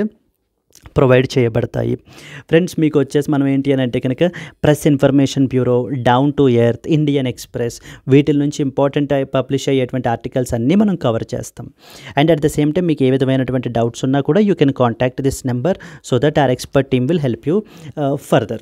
ప్రొవైడ్ చేయబడతాయి ఫ్రెండ్స్. మీకు వచ్చేసి మనం ఏంటి అని అంటే కనుక press information bureau, down to earth, Indian express వీటి నుంచి ఇంపార్టెంట్ పబ్లిష్ అయ్యేటువంటి ఆర్టికల్స్ అన్నీ మనం కవర్ చేస్తాం. And at the same time మీకు ఏ విధమైనటువంటి డౌట్స్ ఉన్నా కూడా you can contact this number so that our expert team will help you further.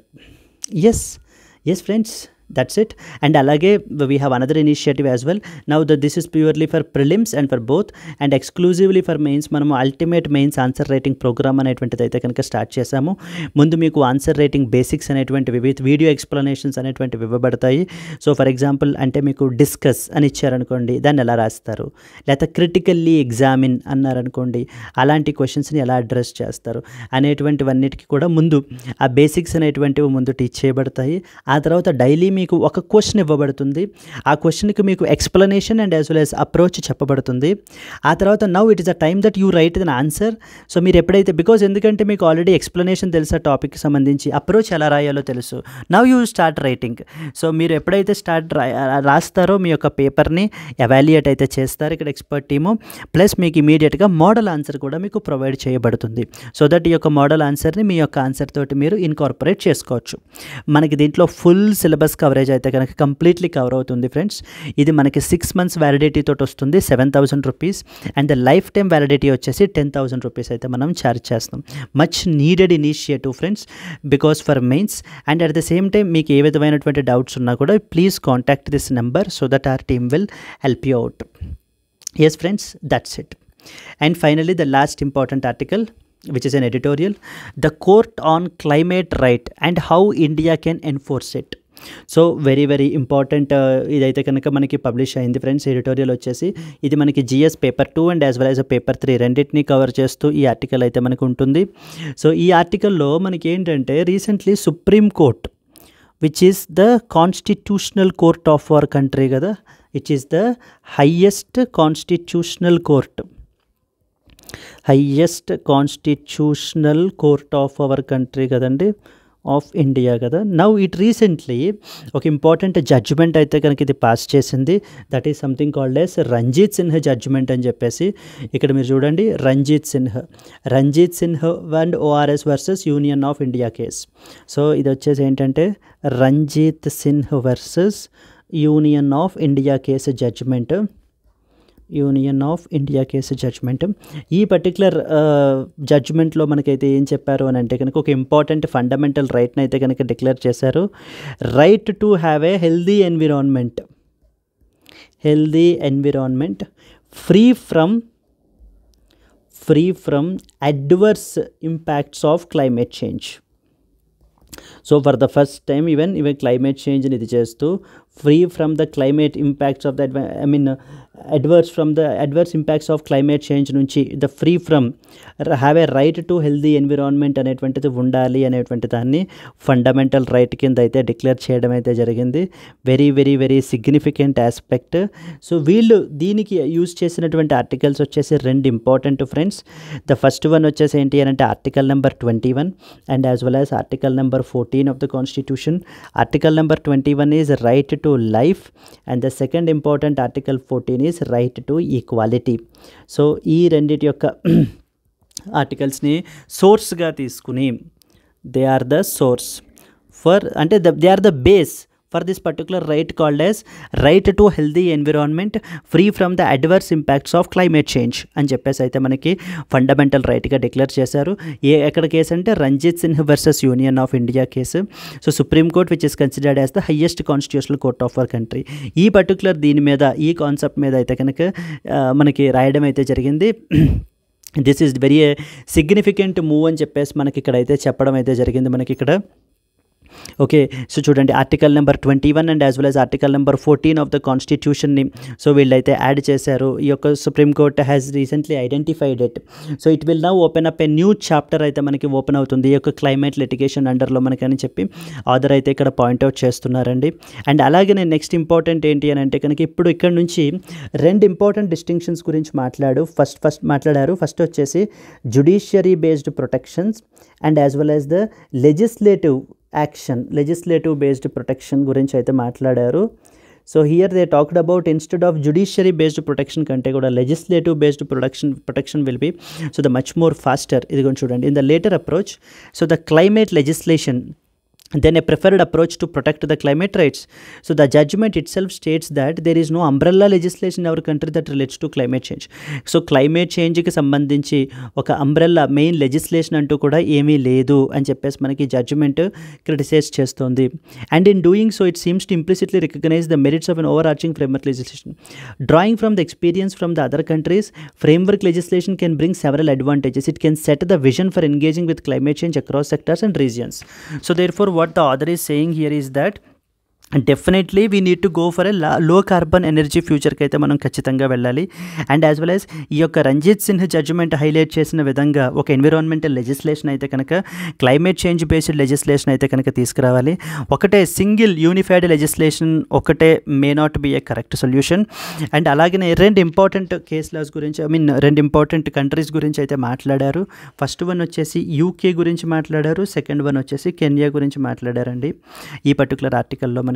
Yes friends, that's it. And alage we have another initiative as well. Now this is purely for prelims and for both, and exclusively for mains మనము ultimate mains answer writing programme అనేటువంటిది అయితే కనుక start చేసాము. ముందు మీకు answer writing basics అనేటువంటివి with video explanations అనేటువంటివి ఇవ్వబడతాయి. సో ఫర్ ఎగ్జాంపుల్ అంటే మీకు డిస్కస్ అని ఇచ్చారనుకోండి, దాన్ని ఎలా రాస్తారు, లేకపోతే క్రిటికల్లీ ఎగ్జామిన్ అన్నారనుకోండి, అలాంటి క్వశ్చన్స్ని ఎలా అడ్రస్ చేస్తారు అనేటువంటివన్నిటికీ కూడా ముందు ఆ బేసిక్స్ అనేటువంటివి ముందు టీచ్ చేయబడతాయి. ఆ తర్వాత డైలీ మీకు ఒక క్వశ్చన్ ఇవ్వబడుతుంది. ఆ క్వశ్చన్కి మీకు explanation and as well as approach చెప్పబడుతుంది. ఆ తర్వాత now it is the time that you write then answer. So మీరు ఎప్పుడైతే ఎందుకంటే మీకు ఆల్రెడీ ఎక్స్ప్లెనేషన్ తెలుసా టాపిక్కి సంబంధించి, అప్రోచ్ ఎలా రాయాలో తెలుసు, now you start writing. So మీరు ఎప్పుడైతే రాస్తారో మీ యొక్క పేపర్ని ఎవాల్యుయేట్ అయితే చేస్తారు ఇక్కడ ఎక్స్పర్ట్ టీము, ప్లస్ మీకు ఇమీడియట్గా మోడల్ ఆన్సర్ కూడా మీకు ప్రొవైడ్ చేయబడుతుంది. సో దట్ ఈ యొక్క మోడల్ ఆన్సర్ని మీ యొక్క ఆన్సర్ తోటి మీరు ఇన్కార్పొరేట్ చేసుకోవచ్చు. మనకి దీంట్లో ఫుల్ సిలబస్ కవరేజ్ అయితే కనుక కంప్లీట్లీ కవర్ అవుతుంది ఫ్రెండ్స్. ఇది మనకి 6 months వ్యాలిడిటీ తోటి వస్తుంది, 7,000 rupees. And the life time validity వచ్చేసి 10,000 రూపీస్ అయితే మనం ఛార్జ్ చేస్తాం. Much needed initiative friends, because for mains. And at the same time మీకు ఏ విధమైనటువంటి డౌట్స్ ఉన్నా కూడా please contact this number so that our team will help you out. Yes friends, that's it. And finally the last important article, which is an editorial, the court on climate right and how India can enforce it. So very very important ఇదైతే కనుక మనకి publish అయింది friends. Editorial వచ్చేసి ఇది మనకి GS paper 2 and as well as paper 3 రెండింటిని cover చేస్తూ ఈ ఆర్టికల్ అయితే మనకు ఉంటుంది. సో ఈ ఆర్టికల్లో మనకి ఏంటంటే recently Supreme court, which is the constitutional court of our country కదా, it is the highest constitutional court, highest constitutional court of our country కదండి. ఆఫ్ ఇండియా కదా. నౌ ఇట్ రీసెంట్లీ ఒక ఇంపార్టెంట్ జడ్జ్మెంట్ అయితే కనుక ఇది పాస్ చేసింది. That is something called S Ranjit Sinha judgment అని చెప్పేసి. ఇక్కడ మీరు చూడండి, Ranjit Sinha and ORS versus union of India case. So ఇది వచ్చేసి ఏంటంటే Ranjith Sinha versus union of India case judgment. ఈ పర్టికులర్ జడ్జ్మెంట్లో మనకైతే ఏం చెప్పారు అని అంటే కనుక ఒక ఇంపార్టెంట్ ఫండమెంటల్ రైట్ని అయితే కనుక డిక్లేర్ చేశారు. Right to have a healthy environment free from adverse impacts of climate change. So for the first time even climate చేంజ్ని ఇది చేస్తూ free from the climate impacts of the adverse impacts of climate change నుంచి the free from have a right to healthy environment అనేటువంటిది ఉండాలి అనేటువంటి దాన్ని fundamental right కింద అయితే డిక్లేర్ చేయడం అయితే జరిగింది. Very very very significant aspect. So వీళ్ళు దీనికి యూజ్ చేసినటువంటి ఆర్టికల్స్ వచ్చేసి రెండు important friends. The first one వచ్చేసి ఏంటి అని అంటే article number 21 and as well as article number 14 of the constitution. Article number 21 is right to life and the second important article 14 is right to equality. So ఈ రెండిటి యొక్క ఆర్టికల్స్ని సోర్స్గా తీసుకుని they are the source for అంటే they are the base for this particular right called as right to healthy environment free from the adverse impacts of climate change అని చెప్పేసి అయితే మనకి ఫండమెంటల్ రైట్గా డిక్లేర్ చేశారు. ఎక్కడ కేసు అంటే Ranjit Sinha versus union of India case. So supreme court which is considered as the highest constitutional court of our country. ఈ particular దీని మీద ఈ కాన్సెప్ట్ మీద అయితే కనుక మనకి రాయడం అయితే జరిగింది. This is very significant move అని చెప్పేసి మనకి ఇక్కడైతే చెప్పడం అయితే జరిగింది మనకి ఇక్కడ. ఓకే, సో చూడండి article number 21 and as well as article number 14 of the కాన్స్టిట్యూషన్ని సో వీళ్ళైతే యాడ్ చేశారు. ఈ యొక్క Supreme Court has recently identified it. So it will now open up a new chapter అయితే మనకి ఓపెన్ అవుతుంది ఈ యొక్క క్లైమేట్ లిటిగేషన్ అండర్లో మనకి అని చెప్పి ఆథర్ అయితే ఇక్కడ పాయింట్అవుట్ చేస్తున్నారండి. అండ్ అలాగే నేను నెక్స్ట్ ఇంపార్టెంట్ ఏంటి అని అంటే కనుక ఇప్పుడు ఇక్కడ నుంచి రెండు ఇంపార్టెంట్ డిస్టింక్షన్స్ గురించి మాట్లాడారు. ఫస్ట్ వచ్చేసి judiciary based protections and as well as the legislative based protection గురించి అయితే మాట్లాడారు. So here they talked about instead of judiciary based protection కంటే కూడా legislative based protection will be so the much more faster. ఇది కూడా చూడండి, in the later approach so the climate legislation then a preferred approach to protect the climate rights. So the judgment itself states that there is no umbrella legislation in our country that relates to climate change. So climate change కి సంబంధించి ఒక umbrella main legislation అంటూ కూడా ఏమీ లేదు అని చెప్పేసి మనకి జడ్జిమెంట్ క్రిటిసైజ్ చేస్తుంది. And in doing so it seems to implicitly recognise the merits of an overarching framework legislation. Drawing from the experience from the other countries, framework legislation can bring several advantages. It can set the vision for engaging with climate change across sectors and regions. So therefore what the author is saying here is that definitely we need to go for a లో carbon energy ఫ్యూచర్కి అయితే మనం ఖచ్చితంగా వెళ్ళాలి. And as well as ఈ యొక్క Ranjith Sinha judgement highlight చేసిన విధంగా ఒక ఎన్విరాన్మెంటల్ లెజిస్లేషన్ అయితే కనుక క్లైమేట్ చేంజ్ బేస్డ్ లెజిస్లేషన్ అయితే కనుక తీసుకురావాలి. ఒకటే సింగిల్ యూనిఫైడ్ లెజిస్లేషన్ ఒకటే may not be A correct solution. And అలాగే రెండు ఇంపార్టెంట్ కేస్ లాస్ గురించి రెండు ఇంపార్టెంట్ కంట్రీస్ గురించి అయితే మాట్లాడారు. ఫస్ట్ వన్ వచ్చేసి యూకే గురించి మాట్లాడారు, సెకండ్ వన్ వచ్చేసి కెన్యా గురించి మాట్లాడారండి. ఈ పర్టికులర్ ఆర్టికల్లో మనకి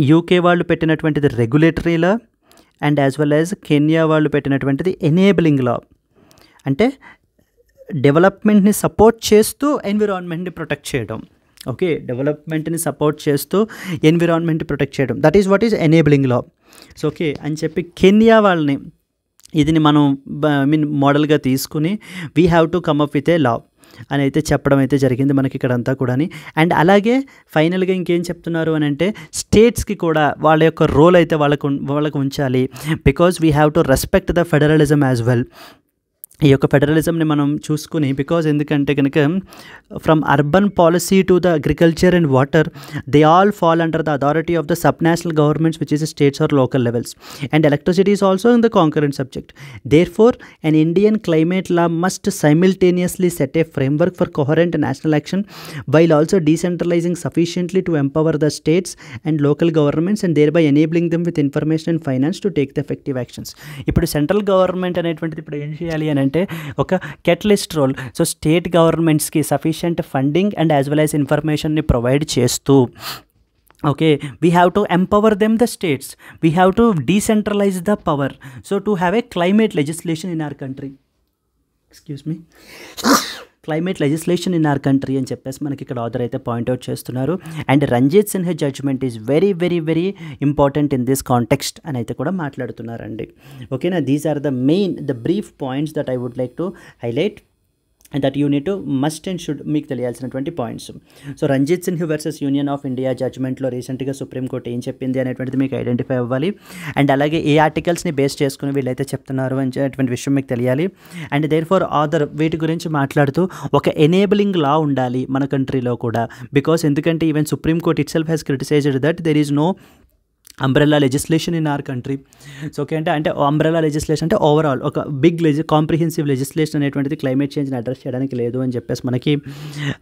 యూకే వాళ్ళు పెట్టినటువంటిది regulatory law and as well as Kenya వాళ్ళు పెట్టినటువంటిది ఎనేబులింగ్ లా. అంటే డెవలప్మెంట్ని సపోర్ట్ చేస్తూ ఎన్విరాన్మెంట్ని ప్రొటెక్ట్ చేయడం. ఓకే, డెవలప్మెంట్ని సపోర్ట్ చేస్తూ ఎన్విరాన్మెంట్ ప్రొటెక్ట్ చేయడం, that is what is enabling law. So okay అని చెప్పి కెన్యా వాళ్ళని ఇదిని మనం మోడల్గా తీసుకుని we have to come up with a law అని అయితే చెప్పడం అయితే జరిగింది మనకి ఇక్కడంతా కూడా. అండ్ అలాగే ఫైనల్గా ఇంకేం చెప్తున్నారు అని అంటే స్టేట్స్కి కూడా వాళ్ళ యొక్క రోల్ అయితే వాళ్ళకు ఉంచాలి. Because we have to respect the federalism as well. ఈ యొక్క ఫెడరలిజంని మనం చూసుకుని బికాజ్ ఎందుకంటే కనుక from urban policy to the agriculture and water they all fall under the authority of the sub national governments which is states or local levels. And electricity is also in the concurrent subject. Therefore an Indian climate law must simultaneously set a framework for coherent national action while also decentralizing sufficiently to empower the states and local governments and thereby enabling them with information and finance to take the effective actions. ఇప్పుడు central government అనేటువంటిది ఇప్పుడు ఏం చేయాలి అని అంటే ఒక catalyst role. So state గవర్నమెంట్స్కి sufficient funding and as well as ఇన్ఫర్మేషన్ని ప్రొవైడ్ చేస్తూ, okay, we have to empower them, the states, we have to decentralize the power, so to have a climate legislation in our country, excuse me, climate legislation in our country అని చెప్పేసి మనకి ఇక్కడ author అయితే point out చేస్తున్నారు. And Ranjit Sinha judgment is very very very important in this context అని అయితే కూడా మాట్లాడుతున్నారండి. ఓకేనా, these are the brief points that I would like to highlight and that you need to must and should మీకు తెలియాల్సినటువంటి points. So Ranjit Sinha versus union of India జడ్జ్మెంట్లో రీసెంట్గా Supreme Court ఏం చెప్పింది అనేటువంటిది మీకు ఐడెంటిఫై అవ్వాలి. అండ్ అలాగే ఏ ఆర్టికల్స్ని బేస్ చేసుకుని వీళ్ళైతే చెప్తున్నారు అనేటువంటి విషయం మీకు తెలియాలి. అండ్ దేర్ ఫర్ ఆదర్ వీటి గురించి మాట్లాడుతూ ఒక ఎనేబులింగ్ లా ఉండాలి మన కంట్రీలో కూడా, బికాస్ ఎందుకంటే even supreme court itself has criticised that there is no umbrella legislation in our country. So okay, అంటే అంబ్రెల్లా లెజిస్లేషన్ అంటే ఓవరాల్ ఒక బిగ్ కాంప్రిహెన్సివ్ లెజిస్లేషన్ అనేటువంటిది క్లైమేట్ చేంజ్ని అడ్రస్ చేయడానికి లేదు అని చెప్పేసి మనకి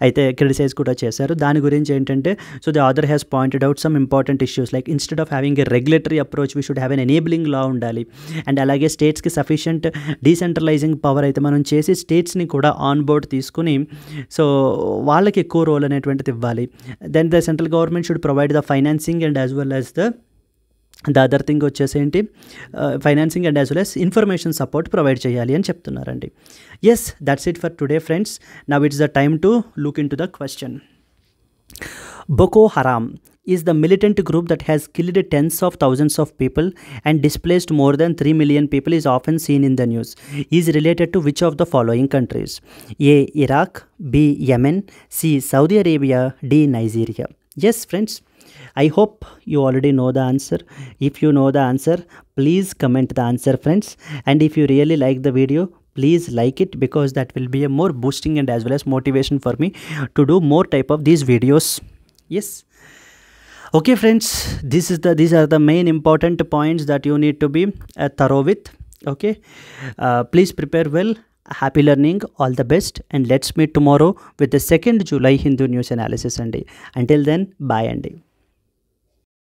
అయితే క్రిటిసైజ్ కూడా చేశారు. దాని గురించి ఏంటంటే, so the author has pointed out some important issues like instead of having a regulatory approach we should have an enabling law ఉండాలి. అండ్ అలాగే స్టేట్స్కి సఫిషియంట్ డీసెంట్రలైజింగ్ పవర్ అయితే మనం చేసి స్టేట్స్ని కూడా ఆన్ బోర్డ్ తీసుకుని సో వాళ్ళకి ఎక్కువ రోల్ అనేటువంటిది ఇవ్వాలి. Then the central government should provide the financing and as well as the other thing వచ్చేసి ఏంటి, financing and as well as information support provide చేయాలి అని చెప్తున్నారండి. Yes, that's it for today friends. Now it's the time to look into the question. Boko Haram is the militant group that has killed tens of thousands of people and displaced more than 3 million people is often seen in the news. Is related to which of the following countries? A. Iraq, B. Yemen, C. Saudi Arabia, D. Nigeria. Yes friends, I hope you already know the answer. If you know the answer, please comment the answer friends, and if you really like the video, please like it, because that will be a more boosting and as well as motivation for me to do more type of these videos. Yes, okay friends, these are the main important points that you need to be thorough with. Okay, please prepare well. Happy learning, all the best, and let's meet tomorrow with the 2nd July Hindu news analysis. Until then, bye.